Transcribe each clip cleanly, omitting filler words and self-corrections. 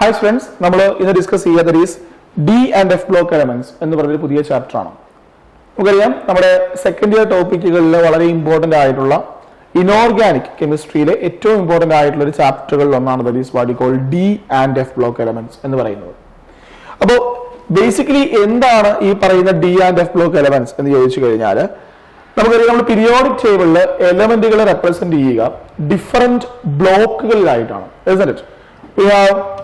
Hi friends, നമ്മൾ ഇന്ന് discuss ചെയ്യുന്നത് is D and f block elements എന്ന് പറഞ്ഞൊരു പുതിയ ചാപ്റ്റർ ആണ്. നമുക്കറിയാം നമ്മുടെ സെക്കൻഡ് ഇയർ ടോപ്പിക്കുകളിൽ വളരെ ഇമ്പോർട്ടന്റ് ആയിട്ടുള്ള ഇനോർഗാനിക് കെമിസ്ട്രിയിലെ ഏറ്റവും ഇമ്പോർട്ടന്റ് ആയിട്ടുള്ള ഒരു ചാപ്റ്ററുകളിൽ ഒന്നാണ് that is what you call D and f block elements എന്ന് പറയുന്നത്. അപ്പോൾ ബേസിക്കലി എന്താണ് ഈ പറയുന്ന D and f block elements എന്ന് ചോദിച്ചു കഴിഞ്ഞാൽ നമുക്കറിയാം നമ്മൾ പീരിയോഡിക് ടേബിളിൽ എലമെന്റുകളെ റെപ്രസെന്റ് ചെയ്യുക ഡിഫറെന്റ് ബ്ലോക്കുകളിലായിട്ടാണ്.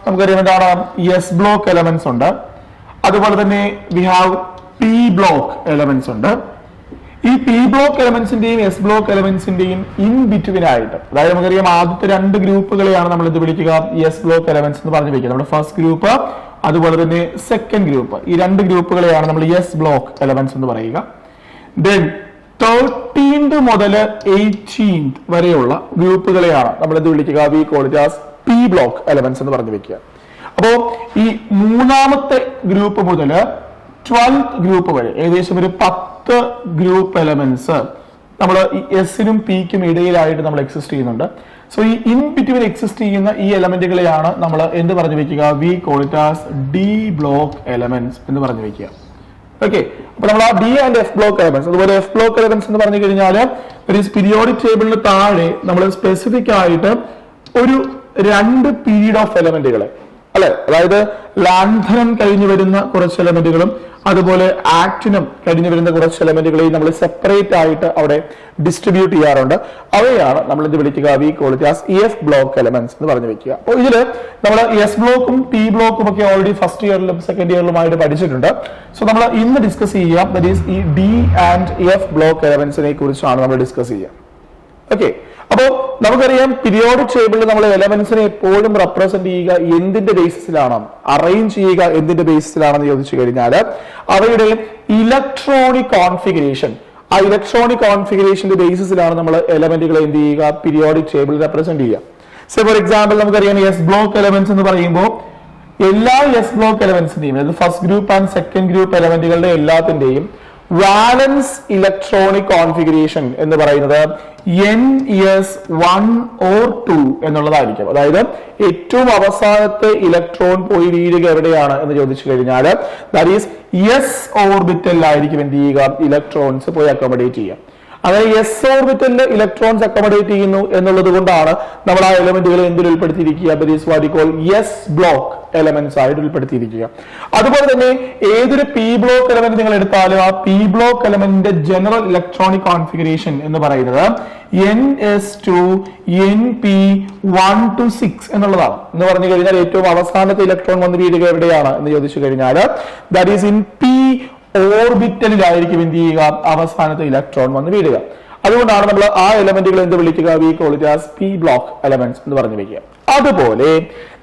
നമുക്കറിയാം എന്താണ് എസ് ബ്ലോക്ക് എലമെന്റ്സ് ഉണ്ട്, അതുപോലെ തന്നെ we have P block elements ഉണ്ട്. ഈ പി ബ്ലോക്ക് എലമെന്റ്സിന്റെയും എസ് ബ്ലോക്ക് എലമെന്റ്സിന്റെയും ഇൻ ബിറ്റ്വീൻ ആയിട്ട്, അതായത് നമുക്കറിയാം ആദ്യത്തെ രണ്ട് ഗ്രൂപ്പുകളെയാണ് നമ്മൾ ഇത് വിളിക്കുക എസ് ബ്ലോക്ക് എലമെന്റ്സ് എന്ന് പറഞ്ഞു വെക്കുക. നമ്മുടെ ഫസ്റ്റ് ഗ്രൂപ്പ് അതുപോലെ തന്നെ സെക്കൻഡ് ഗ്രൂപ്പ്, ഈ രണ്ട് ഗ്രൂപ്പുകളെയാണ് നമ്മൾ എസ് ബ്ലോക്ക് എലമെന്റ്സ് എന്ന് പറയുക. ദെൻ 13th മുതൽ 18th വരെയുള്ള ഗ്രൂപ്പുകളെയാണ് നമ്മൾ ഇത് വിളിക്കുക we call it as P block elements എന്ന് പറഞ്ഞു വെക്കുക. അപ്പോ ഈ മൂന്നാമത്തെ ഗ്രൂപ്പ് മുതൽ 12th ഗ്രൂപ്പ് വരെ ഏകദേശം ഒരു 10 ഗ്രൂപ്പ് എലമെന്റ്സ് നമ്മൾ ഈ എസിനും പിക്കും ഇടയിലായിട്ട് നമ്മൾ എക്സിസ്റ്റ് ചെയ്യുന്നുണ്ട്. സോ ഈ ഇൻ ബിറ്റ്വീൻ എക്സിസ്റ്റ് ചെയ്യുന്ന ഈ എലമെന്റുകളെയാണ് നമ്മൾ എന്ത് പറഞ്ഞു വെക്കുക we call it as D block elements എന്ന് പറഞ്ഞു വെക്കുക. ഓക്കെ, അപ്പൊ നമ്മൾ ആ D and f block elements, അതുപോലെ എഫ് ബ്ലോക്ക് എലമെന്റ്സ് എന്ന് പറഞ്ഞു കഴിഞ്ഞാൽ പീരിയോഡിക് ടേബിളിന് താഴെ നമ്മൾ സ്പെസിഫിക് ആയിട്ട് ഒരു രണ്ട് പീരീഡ് ഓഫ് എലമെന്റുകളെ, അല്ലെ, അതായത് ലാന്ധനം കഴിഞ്ഞു വരുന്ന കുറച്ച് എലമെന്റുകളും അതുപോലെ ആക്ടിനും കഴിഞ്ഞു വരുന്ന കുറച്ച് എലമെന്റുകളെയും നമ്മൾ സെപ്പറേറ്റ് ആയിട്ട് അവിടെ ഡിസ്ട്രിബ്യൂട്ട് ചെയ്യാറുണ്ട്. അവയാണ് നമ്മൾ ഇത് വിളിക്കുക we call it as F block elements എന്ന് പറഞ്ഞു വെക്കുക. അപ്പോൾ ഇതില് നമ്മൾ എസ് ബ്ലോക്കും പി ബ്ലോക്കും ഒക്കെ ഓൾറെഡി ഫസ്റ്റ് ഇയറിലും സെക്കൻഡ് ഇയറിലുമായിട്ട് പഠിച്ചിട്ടുണ്ട്. സോ നമ്മൾ ഇന്ന് ഡിസ്കസ് ചെയ്യാം ദാറ്റ് ഈസ് ഈ ഡി ആൻഡ് എഫ് ബ്ലോക്ക് എലമെന്റ്സിനെ കുറിച്ചാണ് നമ്മൾ ഡിസ്കസ് ചെയ്യുക. ഓക്കെ, അപ്പോ നമുക്കറിയാം പീരിയോഡിക് ടേബിളിൽ നമ്മൾ എലമെന്റ്സിനെ എപ്പോഴും റെപ്രസെന്റ് ചെയ്യുക എന്തിന്റെ ബേസിസിലാണ്, അറേഞ്ച് ചെയ്യുക എന്തിന്റെ ബേസിസിലാണെന്ന് ചോദിച്ചു കഴിഞ്ഞാൽ അവയുടെ ഇലക്ട്രോണിക് കോൺഫിഗറേഷൻ, ആ ഇലക്ട്രോണിക് കോൺഫിഗറേഷന്റെ ബേസിസിലാണ് നമ്മൾ എലമെന്റുകളെ എന്ത് ചെയ്യുക പീരിയോഡിക് ടേബിളിൽ റെപ്രസെന്റ് ചെയ്യുക. സോ ഫോർ എക്സാമ്പിൾ നമുക്കറിയാം എസ് ബ്ലോക്ക് എലമെന്റ്സ് എന്ന് പറയുമ്പോൾ എല്ലാ എസ് ബ്ലോക്ക് എലമെന്റ്സിന്റെയും, അതായത് first group and second group എലമെന്റുകളുടെ എല്ലാത്തിന്റെയും വാലൻസ് ഇലക്ട്രോണിക് കോൺഫിഗറേഷൻ എന്ന് പറയുന്നത് NS1 or 2 എന്നുള്ളതായിരിക്കും. അതായത് ഏറ്റവും അവസാനത്തെ ഇലക്ട്രോൺ പോയി വീഴുക എവിടെയാണ് എന്ന് ചോദിച്ചു കഴിഞ്ഞാൽ ദാറ്റ് ഈസ് എസ് ഓർബിറ്റലിലായിരിക്കും എന്ത് ചെയ്യുക ഇലക്ട്രോൺസ് പോയി അക്കോമഡേറ്റ് ചെയ്യുക. അതായത് എസ് ഓർബിറ്റലിൽ ഇലക്ട്രോൺസ് അക്കോമഡേറ്റ് ചെയ്യുന്നു എന്നുള്ളത് കൊണ്ടാണ് നമ്മൾ ആ എലമെന്റുകളെ എന്തിൽ ഉൾപ്പെടുത്തിയിരിക്കുക that is what you call S block elements ആയിട്ട് ഉൾപ്പെടുത്തിയിരിക്കുക. അതുപോലെ തന്നെ ഏതൊരു പി ബ്ലോക്ക് എലമെന്റ് നിങ്ങൾ എടുത്താലും ആ പി ബ്ലോക്ക് എലമെന്റിന്റെ ജനറൽ ഇലക്ട്രോണിക് കോൺഫിഗറേഷൻ എന്ന് പറയുന്നത് NS2 NP1 to 6 എന്നുള്ളതാണ്. എന്ന് പറഞ്ഞു കഴിഞ്ഞാൽ ഏറ്റവും അവസാനത്തെ ഇലക്ട്രോൺ വന്ന് വീഴുക എവിടെയാണ് എന്ന് ചോദിച്ചു കഴിഞ്ഞാൽ ദാറ്റ് ഈസ് ഇൻ പി ഓർബിറ്റലിലായിരിക്കും എന്ത് ചെയ്യുക അവസാനത്തെ ഇലക്ട്രോൺ വന്ന് വീഴുക. അതുകൊണ്ടാണ് നമ്മൾ ആ എലമെന്റുകൾ എന്ത് വിളിക്കുക we call it as P block elements എന്ന് പറഞ്ഞു വെക്കുക. അതുപോലെ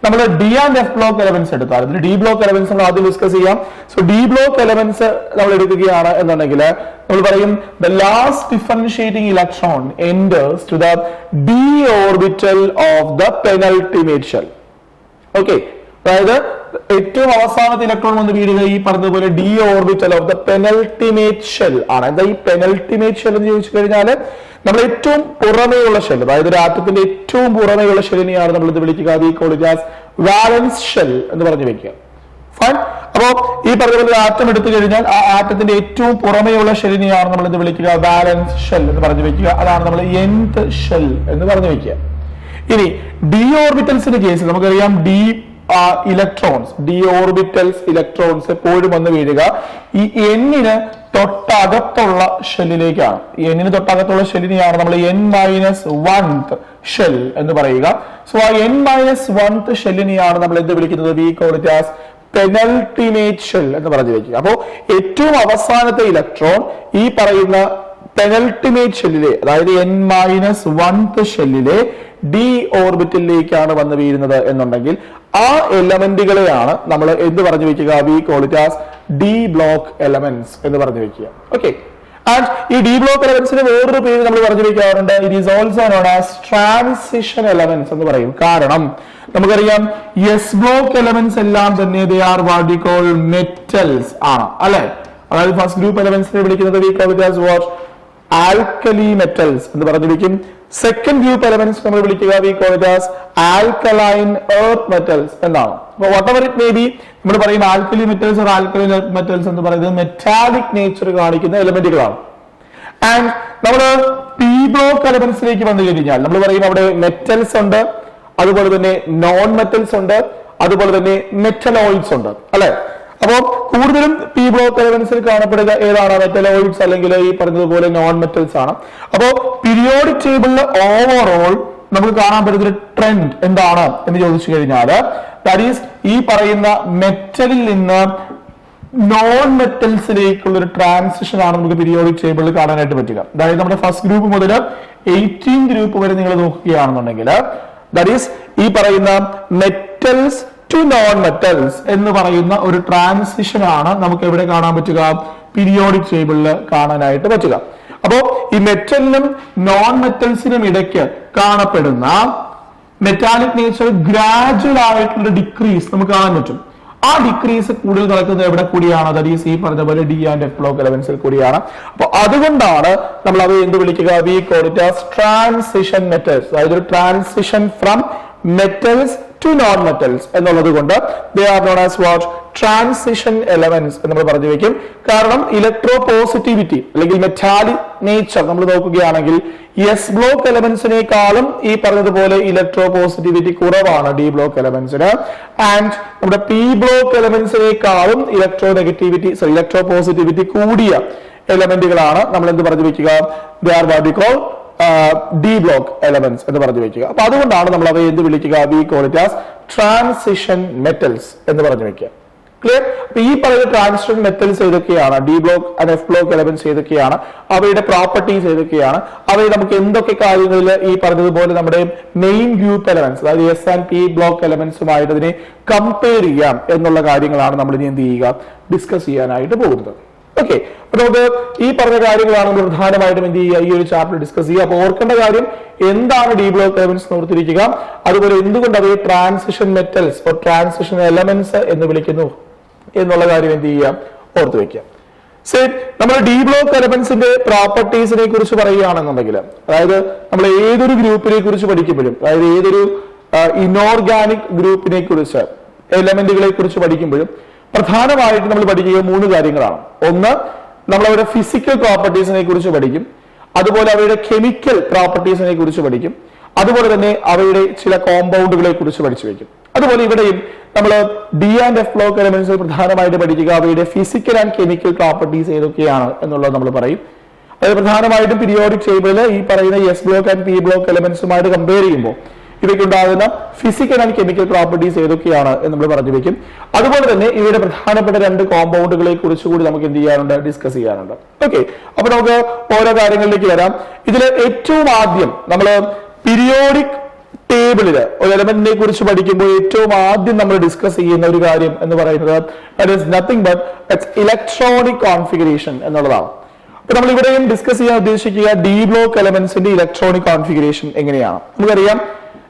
നമ്മൾ D and f block elements എടുത്താൽ ഇതിൽ ഡി ബ്ലോക്ക് എലമെന്റ്സ് നമ്മൾ ആദ്യം ഡിസ്കസ് ചെയ്യാം. സോ ഡി ബ്ലോക്ക് എലമെന്റ്സ് നമ്മൾ എടുക്കുകയാണ് എന്നുണ്ടെങ്കിൽ നമ്മൾ പറയും the last differentiating electron enters to the d orbital of the penultimate shell. Okay, അതായത് ഏറ്റവും അവസാനത്തെ ഇലക്ട്രോൺ വന്ന് വീഴുക ഈ പറഞ്ഞതുപോലെ d orbital of the penultimate shell ആണ്. എന്താ ഈ പെനൾട്ടിമേറ്റ് ഷെൽ എന്ന് ചോദിച്ചു കഴിഞ്ഞാൽ നമ്മൾ ഏറ്റവും പുറമേയുള്ള ഷെൽ, അതായത് ഒരു ആറ്റത്തിന്റെ ഏറ്റവും പുറമേയുള്ള ഷെല്ലിനെയാണ് നമ്മൾ ഇത് വിളിക്കുക we call it as വാലൻസ് shell എന്ന് പറഞ്ഞു വെക്കുക. ഫൈൻ. അപ്പോ ഈ പറഞ്ഞ ആറ്റം എടുത്തു കഴിഞ്ഞാൽ ആ ആറ്റത്തിന്റെ ഏറ്റവും പുറമേയുള്ള ഷെല്ലിനെയാണ് നമ്മൾ ഇത് വിളിക്കുക വാലൻസ് ഷെൽ എന്ന് പറഞ്ഞു വെക്കുക. അതാണ് നമ്മൾ nth ഷെൽ എന്ന് പറഞ്ഞു വെക്കുക. ഇനി ഡി ഓർബിറ്റൽസിന്റെ കേസ് നമുക്കറിയാം D electrons, D orbitals electrons എപ്പോഴും വന്ന് വീഴുക ഈ എന്നിന് തൊട്ടകത്തുള്ള ഷെല്ലിലേക്കാണ്. ഈ എന്നിന് തൊട്ടകത്തുള്ള ഷെല്ലിനെയാണ് നമ്മൾ N-1th ഷെൽ എന്ന് പറയുക. സോ ആ N-1th ഷെല്ലിനെയാണ് നമ്മൾ എന്ത് വിളിക്കുന്നത് V call it as penultimate shell എന്ന് പറഞ്ഞു വെക്കുക. അപ്പോ ഏറ്റവും അവസാനത്തെ ഇലക്ട്രോൺ ഈ പറയുന്ന പെനൾട്ടിമേറ്റ് ഷെല്ലിലെ, അതായത് N-1th ഷെല്ലിലെ ഡി ഓർബിറ്റലിലേക്കാണ് വന്ന് വീഴുന്നത് എന്നുണ്ടെങ്കിൽ ആ എലമെന്റുകളെയാണ് നമ്മൾ എന്ത് പറഞ്ഞു വെക്കുക we call it as D block elements എന്ന് പറഞ്ഞു വെക്കുക. ഓക്കെ, ആൻഡ് ഈ ഡി ബ്ലോക്ക് എലമെന്റ്സിന് വേറൊരു പേര് നമ്മൾ പറഞ്ഞു വെക്കാറുണ്ട്. It is also known as transition elements എന്ന് പറയും. കാരണം നമുക്കറിയാം എസ് ബ്ലോക്ക് എലമെന്റ്സ് എല്ലാം തന്നെ they are what we call metals ആണ്, അല്ലെ. അതായത് ഫസ്റ്റ് ഗ്രൂപ്പ് എലമെന്റ്സിനെ വിളിക്കുന്നത് V call it as what alkali metals എന്ന് പറഞ്ഞിരിക്കും. സെക്കൻഡ് ഗ്രൂപ്പ് എലമെന്റ്സ് നമ്മൾ വിളിക്കുക we call it as alkaline earth metals എന്നാണ്. അപ്പോൾ what ever it may be നമ്മൾ പറയും alkali metals or alkaline earth metals എന്ന് പറയുന്നത് മെറ്റാലിക് നേച്ചർ കാണിക്കുന്ന എലമെന്റുകളാണ്. ആൻഡ് നമ്മൾ പി ബ്ലോക്ക് എലമെന്റ്സിലേക്ക് വന്നു കഴിഞ്ഞാൽ നമ്മൾ പറയും അവിടെ മെറ്റൽസ് ഉണ്ട്, അതുപോലെ തന്നെ നോൺ മെറ്റൽസ് ഉണ്ട്, അതുപോലെ തന്നെ മെറ്റലോയിഡ്സ് ഉണ്ട് അല്ലെ. അപ്പോൾ കൂടുതലും പി ബ്ലോക്ക് എലമെന്റ്സിൽ കാണപ്പെടുക ഏതാണ്? മെറ്റലോയിഡ്സ് അല്ലെങ്കിൽ ഈ പറഞ്ഞതുപോലെ നോൺ മെറ്റൽസ് ആണ്. അപ്പോൾ പീരിയോഡിക് ടേബിളിൽ ഓവറോൾ നമുക്ക് കാണാൻ പറ്റുന്ന ഒരു ട്രെൻഡ് എന്താണ് എന്ന് ചോദിച്ചു കഴിഞ്ഞാൽ ദാറ്റ് ഈസ് ഈ പറയുന്ന മെറ്റലിൽ നിന്ന് നോൺ മെറ്റൽസിലേക്കുള്ള ഒരു ട്രാൻസിഷൻ ആണ് നമുക്ക് പീരിയോഡിക് ടേബിളിൽ കാണാനായിട്ട് പറ്റുക. അതായത് നമ്മുടെ ഫസ്റ്റ് ഗ്രൂപ്പ് മുതൽ 18 ഗ്രൂപ്പ് വരെ നിങ്ങൾ നോക്കുകയാണെന്നുണ്ടെങ്കിൽ ദാറ്റ് ഈസ് ഈ പറയുന്ന മെറ്റൽസ് ടു നോൺ മെറ്റൽസ് എന്ന് പറയുന്ന ഒരു ട്രാൻസിഷൻ ആണ് നമുക്ക് എവിടെ കാണാൻ പറ്റുക? പീരിയോഡിക് ടേബിളിൽ കാണാനായിട്ട് പറ്റുക. അപ്പോ ഈ മെറ്റലിനും നോൺ മെറ്റൽസിനും ഇടയ്ക്ക് കാണപ്പെടുന്ന മെറ്റാലിക് നേച്ചർ ഗ്രാജുവൽ ആയിട്ടുള്ള ഡിക്രീസ് നമുക്ക് കാണാൻ പറ്റും. ആ ഡിക്രീസ് കൂടുതൽ നടക്കുന്നത് എവിടെ കൂടിയാണ്? ദാറ്റ് ഈസ് ഈ പറഞ്ഞ പോലെ ഡി ആൻഡ് എഫ് ബ്ലോക്ക് എലമെന്റ്സിൽ കൂടിയാണ്. അപ്പൊ അതുകൊണ്ടാണ് നമ്മൾ അവയെ എന്ത് വിളിക്കുക? We call it as transition metals. അതായത് ഒരു transition from metals to non metals എന്നുള്ളത് കൊണ്ട് they are known as what? Transition elements എന്ന് നമ്മൾ പറഞ്ഞു വെക്കും. കാരണം ഇലക്ട്രോ പോസിറ്റിവിറ്റി അല്ലെങ്കിൽ മെറ്റാലിക് നേച്ചർ നമ്മൾ നോക്കുകയാണെങ്കിൽ എസ് ബ്ലോക്ക് എലമെന്റ്സിനേക്കാളും ഈ പറഞ്ഞതുപോലെ ഇലക്ട്രോ പോസിറ്റിവിറ്റി കുറവാണ് ഡി ബ്ലോക്ക് എലമെന്റ്സിന്. ആൻഡ് നമ്മുടെ പി ബ്ലോക്ക് എലമെന്റ്സിനേക്കാളും ഇലക്ട്രോ പോസിറ്റിവിറ്റി കൂടിയ എലമെന്റുകളാണ് നമ്മൾ എന്ത് പറഞ്ഞു വെക്കുക? They are what we call D block elements എന്ന് പറഞ്ഞു വെക്കുക. അപ്പൊ അതുകൊണ്ടാണ് നമ്മൾ അവയെ എന്ത് വിളിക്കുക? We call it as transition metals എന്ന് പറഞ്ഞു വെക്കുക. ക്ലിയർ? അപ്പൊ ഈ പറയുന്ന ട്രാൻസിഷൻ മെറ്റൽസ് ഏതൊക്കെയാണ്? D block and f block elements ഏതൊക്കെയാണ്? അവയുടെ പ്രോപ്പർട്ടീസ് ഏതൊക്കെയാണ്? അവയെ നമുക്ക് എന്തൊക്കെ കാര്യങ്ങളിൽ ഈ പറഞ്ഞതുപോലെ നമ്മുടെ മെയിൻ ഗ്രൂപ്പ് എലമെന്റ്സ് അതായത് എസ് ആൻഡ് പി ബ്ലോക്ക് എലമെന്റ്സുമായിട്ട് അതിനെ കമ്പയർ ചെയ്യാം എന്നുള്ള കാര്യങ്ങളാണ് നമ്മൾ ഇനി എന്ത് ചെയ്യുക? ഡിസ്കസ് ചെയ്യാനായിട്ട് പോകുന്നത്. ഓക്കെ, അപ്പൊ നമുക്ക് ഈ പറഞ്ഞ കാര്യങ്ങളാണ് നമ്മൾ പ്രധാനമായിട്ടും എന്ത് ചെയ്യുക? ഈ ഒരു ചാപ്റ്റർ ഡിസ്കസ് ചെയ്യുക. അപ്പൊ ഓർക്കേണ്ട കാര്യം എന്താണ് ഡി ബ്ലോക്ക് എലമെന്റ്സ് ഓർത്തിരിക്കുക. അതുപോലെ എന്തുകൊണ്ട് അവയെ transition metals or transition elements എന്ന് വിളിക്കുന്നു എന്നുള്ള കാര്യം എന്ത് ചെയ്യാം? ഓർത്തു വെക്കാം. നമ്മൾ ഡി ബ്ലോക്ക് എലമെന്റ്സിന്റെ പ്രോപ്പർട്ടീസിനെ കുറിച്ച് പറയുകയാണെന്നുണ്ടെങ്കിൽ, അതായത് നമ്മൾ ഏതൊരു ഗ്രൂപ്പിനെ കുറിച്ച് പഠിക്കുമ്പോഴും, അതായത് ഏതൊരു ഇനോർഗാനിക് ഗ്രൂപ്പിനെ കുറിച്ച് എലമെന്റുകളെ കുറിച്ച് പഠിക്കുമ്പോഴും പ്രധാനമായിട്ട് നമ്മൾ പഠിക്കുക 3 കാര്യങ്ങളാണ്. ഒന്ന്, നമ്മൾ അവരുടെ ഫിസിക്കൽ പ്രോപ്പർട്ടീസിനെ കുറിച്ച് പഠിക്കും. അതുപോലെ അവയുടെ കെമിക്കൽ പ്രോപ്പർട്ടീസിനെ കുറിച്ച് പഠിക്കും. അതുപോലെ തന്നെ അവയുടെ ചില കോമ്പൗണ്ടുകളെ കുറിച്ച് പഠിച്ചു വെക്കും. അതുപോലെ ഇവിടെയും നമ്മൾ ഡി ആൻഡ് എഫ് ബ്ലോക്ക് എലമെന്റ്സിൽ പ്രധാനമായിട്ട് പഠിക്കുക അവയുടെ ഫിസിക്കൽ ആൻഡ് കെമിക്കൽ പ്രോപ്പർട്ടീസ് ഏതൊക്കെയാണ് എന്നുള്ളത് നമ്മൾ പറയും. അതായത് പ്രധാനമായിട്ടും പീരിയോഡിക് ടേബിളിൽ ഈ പറയുന്ന S block and P block എലമെന്റ്സുമായിട്ട് കമ്പയർ ചെയ്യുമ്പോൾ ഇവയ്ക്കുണ്ടാകുന്ന ഫിസിക്കൽ ആൻഡ് കെമിക്കൽ പ്രോപ്പർട്ടീസ് ഏതൊക്കെയാണ് എന്ന് നമ്മൾ പറഞ്ഞു വെക്കും. അതുപോലെ തന്നെ ഇവയുടെ പ്രധാനപ്പെട്ട 2 കോമ്പൗണ്ടുകളെ കുറിച്ച് കൂടി നമുക്ക് എന്ത് ചെയ്യാറുണ്ട്? ഡിസ്കസ് ചെയ്യാറുണ്ട്. ഓക്കെ, അപ്പൊ നമുക്ക് ഓരോ കാര്യങ്ങളിലേക്ക് വരാം. ഇതിൽ ഏറ്റവും ആദ്യം നമ്മൾ പീരിയോഡിക് ടേബിളിൽ ഒരു എലമെന്റിനെ കുറിച്ച് പഠിക്കുമ്പോൾ ഏറ്റവും ആദ്യം നമ്മൾ ഡിസ്കസ് ചെയ്യുന്ന ഒരു കാര്യം എന്ന് പറയുന്നത് നത്തിങ് ബട്ട് ഇലക്ട്രോണിക് കോൺഫിഗറേഷൻ എന്നുള്ളതാണ്. അപ്പൊ നമ്മൾ ഇവിടെയും ഡിസ്കസ് ചെയ്യാൻ ഉദ്ദേശിക്കുക ഡി ബ്ലോക്ക് എലമെന്റ്സിന്റെ ഇലക്ട്രോണിക് കോൺഫിഗറേഷൻ എങ്ങനെയാണ്. നമുക്കറിയാം,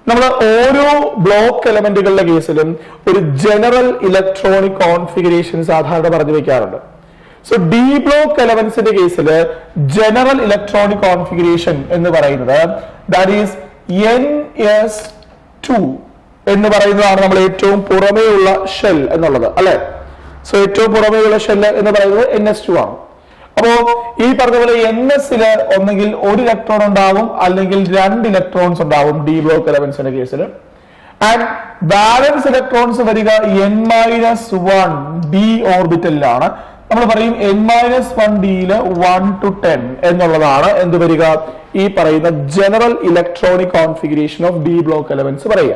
നമ്മൾ ഓരോ ബ്ലോക്ക് എലമെന്റുകളുടെ കേസിലും ഒരു ജനറൽ ഇലക്ട്രോണിക് കോൺഫിഗറേഷൻ സാധാരണ പറഞ്ഞു വെക്കാറുണ്ട്. സോ ഡി ബ്ലോക്ക് എലമെന്റ്സിന്റെ കേസിൽ ജനറൽ ഇലക്ട്രോണിക് കോൺഫിഗറേഷൻ എന്ന് പറയുന്നത് ദാറ്റ് ഈസ് NS2 എന്ന് പറയുന്നതാണ് നമ്മൾ ഏറ്റവും പുറമേയുള്ള ഷെൽ എന്നുള്ളത് അല്ലെ. സോ ഏറ്റവും പുറമേയുള്ള ഷെൽ എന്ന് പറയുന്നത് NS2 ആണ്. അപ്പോ ഈ പറഞ്ഞ പോലെ NSല് ഒന്നെങ്കിൽ 1 ഇലക്ട്രോൺ ഉണ്ടാവും അല്ലെങ്കിൽ 2 ഇലക്ട്രോൺസ് ഉണ്ടാവും ഡി ബ്ലോക്ക് എലമെന്റ്സിന്റെ കേസിൽ. ആൻഡ് ബാലൻസ് ഇലക്ട്രോൺസ് വരിക N-1 ഡി ഓർബിറ്റലിലാണ്. നമ്മൾ പറയും N-1 ഡിയില് 1 to 10 എന്നുള്ളതാണ് എന്ത് വരിക? ഈ പറയുന്ന general electronic configuration of D block elements പറയുക.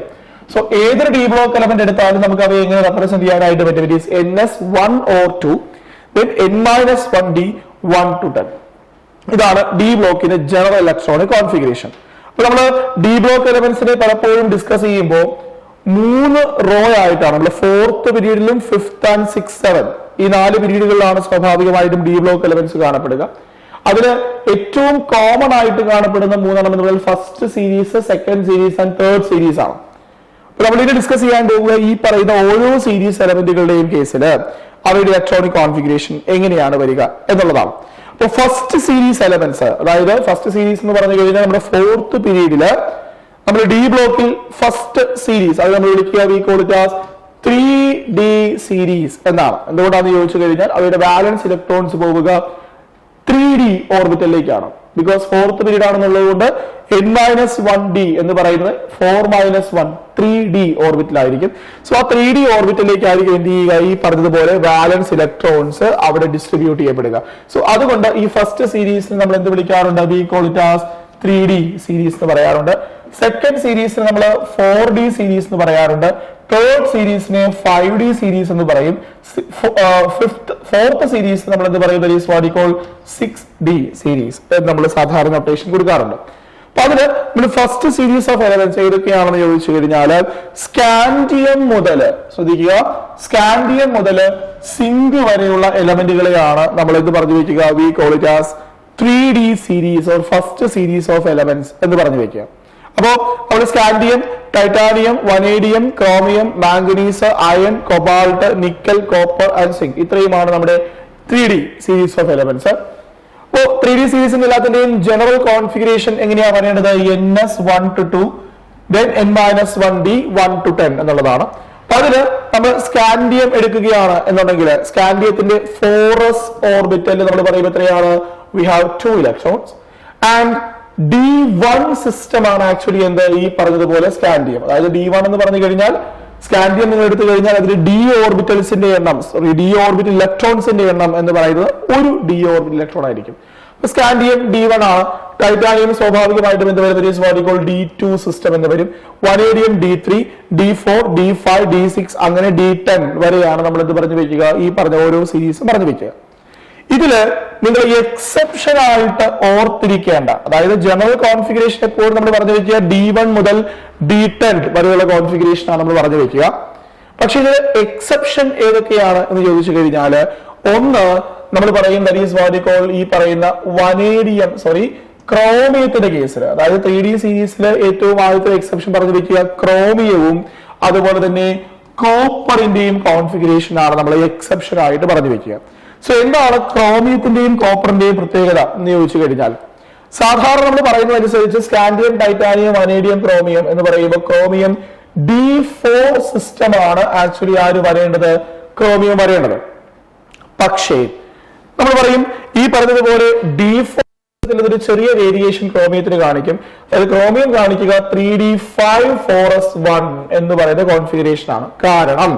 സോ ഏതൊരു ഡി ബ്ലോക്ക് എലമെന്റ് എടുത്താലും നമുക്ക് അവയെ എങ്ങനെ റെപ്രസെന്റ് ചെയ്യാനായിട്ട് പറ്റും? It is NS1 or 2, then N-1 D 1 to 10. ഇതാണ് ഡി ബ്ലോക്കിന്റെ ജനറൽ ഇലക്ട്രോണിക് കോൺഫിഗറേഷൻ. അപ്പൊ നമ്മൾ ഡി ബ്ലോക്ക് എലമെന്റ്സിനെ പലപ്പോഴും ഡിസ്കസ് ചെയ്യുമ്പോൾ 3 റോ ആയിട്ടാണ് നമ്മൾ 4th പീരീഡിലും 5th and 6th 7 ഈ 4 പീരീഡുകളിലാണ് സ്വാഭാവികമായിട്ടും ഡി ബ്ലോക്ക് എലമെന്റ്സ് കാണപ്പെടുക. അതില് ഏറ്റവും കോമൺ ആയിട്ട് കാണപ്പെടുന്ന 3 എന്ന് പറഞ്ഞാൽ first series, second series and third series ആണ്. അപ്പൊ നമ്മൾ ഇത് ഡിസ്കസ് ചെയ്യാൻ പോകുക ഈ പറയുന്ന ഓരോ സീരീസ് എലമെന്റുകളുടെയും കേസിൽ അവയുടെ ഇലക്ട്രോണിക് കോൺഫിഗറേഷൻ എങ്ങനെയാണ് വരിക എന്നുള്ളതാണ്. ഇപ്പൊ ഫസ്റ്റ് സീരീസ് എലമെന്റ്സ്, അതായത് ഫസ്റ്റ് സീരീസ് എന്ന് പറഞ്ഞു കഴിഞ്ഞാൽ നമ്മുടെ ഫോർത്ത് പീരീഡില് നമ്മൾ ഡി ബ്ലോക്കിൽ ഫസ്റ്റ് സീരീസ് അത് നമ്മൾ വിളിക്കുക we call it as 3D series എന്നാണ്. എന്തുകൊണ്ടാണെന്ന് ചോദിച്ചു കഴിഞ്ഞാൽ അവയുടെ ബാലൻസ് ഇലക്ട്രോൺസ് പോവുക 3D ഓർബിറ്റലിലേക്കാണ്. ബിക്കോസ് ഫോർത്ത് പീരീഡ് ആണെന്നുള്ളത് കൊണ്ട് n-1d എന്ന് പറയുന്നത് 4-1 3D ഓർബിറ്റലായിരിക്കും. സോ ആ 3D ഓർബിറ്റലിലേക്കായിരിക്കും എന്ത് ചെയ്യുക, ഈ പറഞ്ഞതുപോലെ വാലൻസ് ഇലക്ട്രോൺസ് അവിടെ ഡിസ്ട്രിബ്യൂട്ട് ചെയ്യപ്പെടുക. സോ അതുകൊണ്ട് ഈ ഫസ്റ്റ് സീരീസിന് നമ്മൾ എന്ത് വിളിക്കാറുണ്ട്, V call it as 3D series എന്ന് പറയാറുണ്ട്. സെക്കൻഡ് സീരീസിന് നമ്മൾ 4D സീരീസ് എന്ന് പറയാറുണ്ട്. തേർഡ് സീരീസിനെ 5D സീരീസ് എന്ന് പറയും. ഫോർത്ത് സീരീസ് നമ്മൾ എന്ത് പറയും, 6D സീരീസ് നമ്മൾ സാധാരണ നൊട്ടേഷൻ കൊടുക്കാറുണ്ട്. അപ്പൊ അതിന് നമ്മൾ ഫസ്റ്റ് സീരീസ് ഓഫ് എലമെന്റ്സ് ഏതൊക്കെയാണെന്ന് ചോദിച്ചു കഴിഞ്ഞാൽ സ്കാൻഡിയം മുതൽ, ശ്രദ്ധിക്കുക, സ്കാൻഡിയം മുതൽ സിങ്ക് വരെയുള്ള എലമെന്റുകളെയാണ് നമ്മൾ എന്ത് പറഞ്ഞു വെക്കുക, we call it as 3D series or first series of elements എന്ന് പറഞ്ഞു വെക്കുക. അപ്പോ അവിടെ scandium, titanium, vanadium, chromium, manganese, iron, cobalt, nickel, copper and zinc, ഇത്രയുമാണ് നമ്മുടെ 3D സീരീസ് ഓഫ് എലമെന്റ്സ്. അപ്പോ 3D സീരീസിന്റെ എല്ലാത്തിന്റെയും ജനറൽ കോൺഫിഗറേഷൻ എങ്ങനെയാണ് പറയേണ്ടത്, ns1 to 2 then n-1d 1 to 10 എന്നുള്ളതാണ്. അപ്പൊ അതിന് നമ്മൾ സ്കാൻഡിയം എടുക്കുകയാണ് എന്നുണ്ടെങ്കിൽ സ്കാൻഡിയത്തിന്റെ 4s ഓർബിറ്റൽ നമ്മൾ പറയുമ്പോൾ എത്രയാണ്, we have 2 electrons and D1 system ആണ് ആക്ച്വലി എന്ത്, ഈ പറഞ്ഞതുപോലെ സ്കാൻഡിയം. അതായത് D1 എന്ന് പറഞ്ഞു കഴിഞ്ഞാൽ സ്കാൻഡിയം നിങ്ങൾ എടുത്തു കഴിഞ്ഞാൽ അതിൽ d ഓർബിറ്റൽസിന്റെ എണ്ണം, d ഓർബിറ്റൽ ഇലക്ട്രോൺസിന്റെ എണ്ണം എന്ന് പറയുന്നത് ഒരു d ഓർബിറ്റൽ ഇലക്ട്രോൺ ആയിരിക്കും. സ്കാൻഡിയം D1 ആണ്. ടൈറ്റാനിയം സ്വാഭാവികമായിട്ടും എന്ത് വരും, D2 സിസ്റ്റം എന്ന് വരും. Vanadium D3, D4, D5, D6 അങ്ങനെ D10 വരെയാണ് നമ്മൾ എന്ത് പറഞ്ഞു വെക്കുക, ഈ പറഞ്ഞ ഓരോ സീരീസും പറഞ്ഞു വെക്കുക. ഇതില് നിങ്ങൾ എക്സെപ്ഷൻ ആയിട്ട് ഓർത്തിരിക്കേണ്ട, അതായത് ജനറൽ കോൺഫിഗറേഷൻ എപ്പോഴും നമ്മൾ പറഞ്ഞു വെക്കുക D1 മുതൽ D10 വരെയുള്ള കോൺഫിഗറേഷൻ ആണ് നമ്മൾ പറഞ്ഞു വെക്കുക. പക്ഷെ ഇത് എക്സെപ്ഷൻ ഏതൊക്കെയാണ് എന്ന് ചോദിച്ചു കഴിഞ്ഞാൽ, ഒന്ന് നമ്മൾ പറയും ഈ പറയുന്ന വനേഡിയം ക്രോമിയത്തിന്റെ കേസിൽ, അതായത് 3D സീരീസിൽ ഏറ്റവും ആദ്യത്തെ എക്സെപ്ഷൻ പറഞ്ഞു വെക്കുക ക്രോമിയവും അതുപോലെ തന്നെ കോപ്പറിന്റെയും കോൺഫിഗറേഷൻ ആണ് നമ്മൾ എക്സെപ്ഷൻ ആയിട്ട് പറഞ്ഞു വെക്കുക. സോ എന്താണ് ക്രോമിയത്തിന്റെയും കോപ്പറിന്റെയും പ്രത്യേകത എന്ന് ചോദിച്ചു കഴിഞ്ഞാൽ, സാധാരണ നമ്മൾ പറയുന്നതനുസരിച്ച് സ്കാൻഡിയം, ടൈറ്റാനിയം, വനേഡിയം, ക്രോമിയം എന്ന് പറയുമ്പോൾ ക്രോമിയം D4 സിസ്റ്റം ആണ് ആക്ച്വലി ആര് വരേണ്ടത്, ക്രോമിയം വരേണ്ടത്. പക്ഷേ നമ്മൾ പറയും ഈ പറഞ്ഞതുപോലെ D4 ഒരു ചെറിയ വേരിയേഷൻ ക്രോമിയത്തിന് കാണിക്കും. അതായത് ക്രോമിയം കാണിക്കുക 3d5-4s1 എന്ന് പറയുന്ന കോൺഫിഗറേഷൻ ആണ്. കാരണം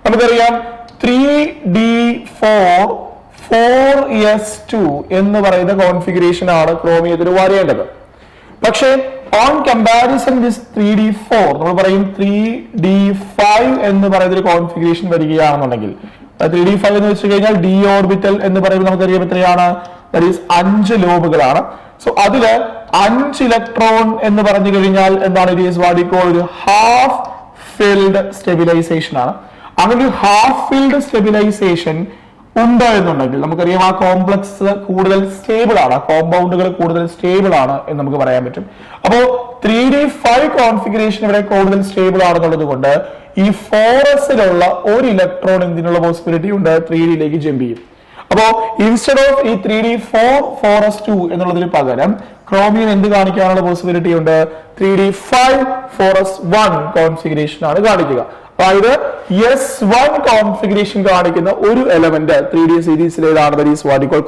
നമുക്കറിയാം 3d4-4s2 എന്ന് പറയുന്ന കോൺഫിഗറേഷൻ ആണ് ക്രോമിയത്തിന് വരേണ്ടത്. പക്ഷേ ഓൺ കമ്പാരിസൺ ദിസ് 3d4 നമ്മൾ പറയും 3d5 എന്ന് പറയുന്ന ഒരു കോൺഫിഗറേഷൻ വരികയാണെന്നുണ്ടെങ്കിൽ, 3d5 എന്ന് വെച്ച് കഴിഞ്ഞാൽ d ഓർബിറ്റൽ എന്ന് പറയുമ്പോൾ നമുക്കറിയാം എത്രയാണ്, 5 ലോബുകളാണ്. സോ അതില് 5 ഇലക്ട്രോൺ എന്ന് പറഞ്ഞു കഴിഞ്ഞാൽ എന്താണ്, ഒരു ഹാഫ് ഫിൽഡ് സ്റ്റെബിലൈസേഷൻ ആണ്. അങ്ങനെ ഒരു ഹാഫ് ഫിൽഡ് സ്റ്റെബിലൈസേഷൻ ഉണ്ട് എന്നുണ്ടെങ്കിൽ നമുക്കറിയാം ആ കോംപ്ലക്സ് കൂടുതൽ സ്റ്റേബിൾ ആണ്, കോമ്പൗണ്ടുകൾ കൂടുതൽ സ്റ്റേബിൾ ആണ് എന്ന് നമുക്ക് പറയാൻ പറ്റും. അപ്പോ 3d5 കോൺഫിഗറേഷൻ ഇവിടെ കൂടുതൽ സ്റ്റേബിൾ ആണെന്നുള്ളത് കൊണ്ട് ഈ 4sലുള്ള ഒരു ഇലക്ട്രോൺ എന്തിനുള്ള പോസിബിലിറ്റി ഉണ്ട്, 3dയിലേക്ക് ജമ്പ് ചെയ്യും. അപ്പോ ഇൻസ്റ്റെഡ് ഓഫ് ഈ 3d4-4s2 എന്നുള്ളതിന് പകരം ക്രോമിയം എന്ത് കാണിക്കാനുള്ള പോസിബിലിറ്റി ഉണ്ട്, 3d5-4s1 കോൺഫിഗറേഷൻ ആണ് കാണിക്കുക. അതായത് S1 കോൺഫിഗറേഷൻ കാണിക്കുന്ന ഒരു എലമെന്റ് 3D സീരീസിലേതാണ്,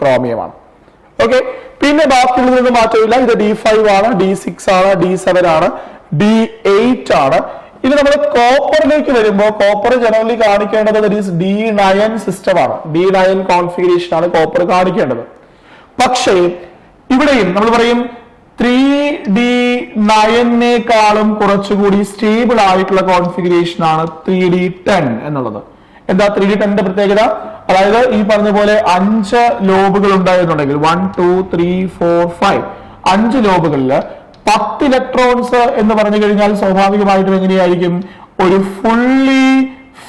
ക്രോമിയമാണ്. ഓക്കെ, പിന്നെ ബാക്കിയുള്ളതൊന്നും മാറ്റമില്ല. ഇത് D5 ആണ്, D6 ആണ്, D7 ആണ്, D8 ആണ്. ഇത് നമ്മൾ കോപ്പറിലേക്ക് വരുമ്പോൾ കോപ്പർ ജനറലി കാണിക്കേണ്ടത് D9 സിസ്റ്റം ആണ്, D9 കോൺഫിഗറേഷൻ ആണ് കോപ്പർ കാണിക്കേണ്ടത്. പക്ഷേ ഇവിടെയും നമ്മൾ പറയും 3d9നേക്കാളും കുറച്ചുകൂടി സ്റ്റേബിൾ ആയിട്ടുള്ള കോൺഫിഗറേഷൻ ആണ് 3d10 എന്നുള്ളത്. എന്താ 3d10ന്റെ പ്രത്യേകത? അതായത് ഈ പറഞ്ഞ പോലെ 5 ലോബുകൾ ഉണ്ടായിരുന്നുണ്ടെങ്കിൽ 1 2 3 4 5 5 ലോബുകളിൽ 10 ഇലക്ട്രോൺസ് എന്ന് പറഞ്ഞു കഴിഞ്ഞാൽ സ്വാഭാവികമായിട്ടും എങ്ങനെയായിരിക്കും, ഒരു ഫുള്ളി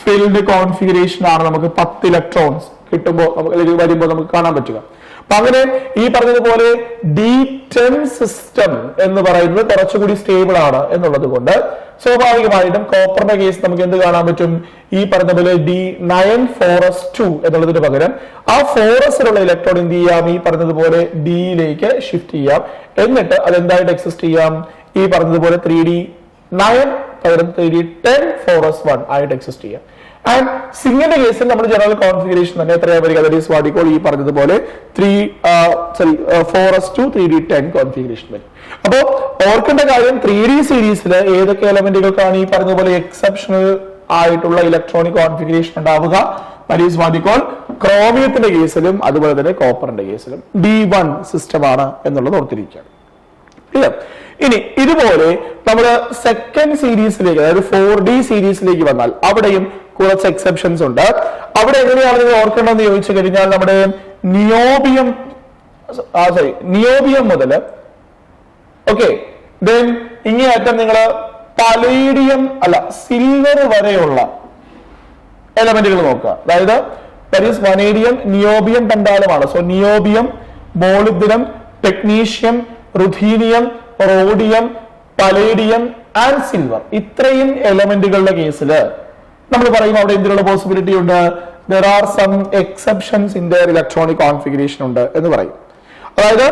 ഫിൽഡ് കോൺഫിഗറേഷൻ ആണ് നമുക്ക് 10 ഇലക്ട്രോൺസ് കിട്ടുമ്പോൾ വരുമ്പോൾ നമുക്ക് കാണാൻ പറ്റുക. അപ്പൊ അങ്ങനെ ഈ പറഞ്ഞതുപോലെ D10 സിസ്റ്റം എന്ന് പറയുന്നത് കുറച്ചുകൂടി സ്റ്റേബിൾ ആണ് എന്നുള്ളത് കൊണ്ട് സ്വാഭാവികമായിട്ടും കോപ്പറിന്റെ കേസ് നമുക്ക് എന്ത് കാണാൻ പറ്റും? ഈ പറഞ്ഞ പോലെ D9 4s2 എന്നുള്ളതിന് പകരം ആ 4sലുള്ള ഇലക്ട്രോൺ എന്ത് ചെയ്യാം? ഈ പറഞ്ഞതുപോലെ ഡിയിലേക്ക് ഷിഫ്റ്റ് ചെയ്യാം. എന്നിട്ട് അതെന്തായിട്ട് എക്സിസ്റ്റ് ചെയ്യാം? ഈ പറഞ്ഞതുപോലെ 3D9 പകരം 3D10 4s1 ആയിട്ട് എക്സിസ്റ്റ് ചെയ്യാം. ആൻഡ് സിംഗിന്റെ കേസിൽ നമ്മൾ ജനറൽ കോൺഫിഗറേഷൻ തന്നെ എത്രയാ വരിക? That is what you call ഈ പറഞ്ഞതുപോലെ 4s2 3D10 കോൺഫിഗറേഷൻ വരും. അപ്പോ ഓർക്കേണ്ട കാര്യം 3D സീരീസിൽ ഏതൊക്കെ എലമെന്റുകൾക്കാണ് ഈ പറഞ്ഞതുപോലെ എക്സെപ്ഷണൽ ആയിട്ടുള്ള ഇലക്ട്രോണിക് കോൺഫിഗറേഷൻ ഉണ്ടാവുക? That is what you call ക്രോമിയത്തിന്റെ കേസിലും അതുപോലെ തന്നെ കോപ്പറിന്റെ കേസിലും D1 സിസ്റ്റം ആണ് എന്നുള്ളത് ഓർത്തിരിക്കുകയാണ്. ക്ലിയർ? ഇനി ഇതുപോലെ നമ്മൾ സെക്കൻഡ് സീരീസിലേക്ക്, അതായത് 4D സീരീസിലേക്ക് വന്നാൽ അവിടെയും കുറച്ച് എക്സെപ്ഷൻസ് ഉണ്ട്. അവിടെ എങ്ങനെയാണ് നിങ്ങൾ ഓർക്കേണ്ടതെന്ന് ചോദിച്ചു കഴിഞ്ഞാൽ നമ്മുടെ നിയോബിയം മുതൽ ദെൻ ഇങ്ങേയറ്റം നിങ്ങൾ പലേഡിയം അല്ല സിൽവർ വരെയുള്ള എലമെന്റുകൾ നോക്കുക. അതായത് വനേഡിയം, നിയോബിയം, പെൻഡാലമാണ്. So niobium, molybdenum, technetium, ruthenium, rhodium, palladium and silver, ഇത്രയും എലമെന്റുകളുടെ കേസിൽ നമ്മൾ പറയും അവിടെ എന്തിനുള്ള പോസിബിലിറ്റി ഉണ്ട്? there are some exceptions in their electronic configuration ഉണ്ട് എന്ന് പറയും. അതായത്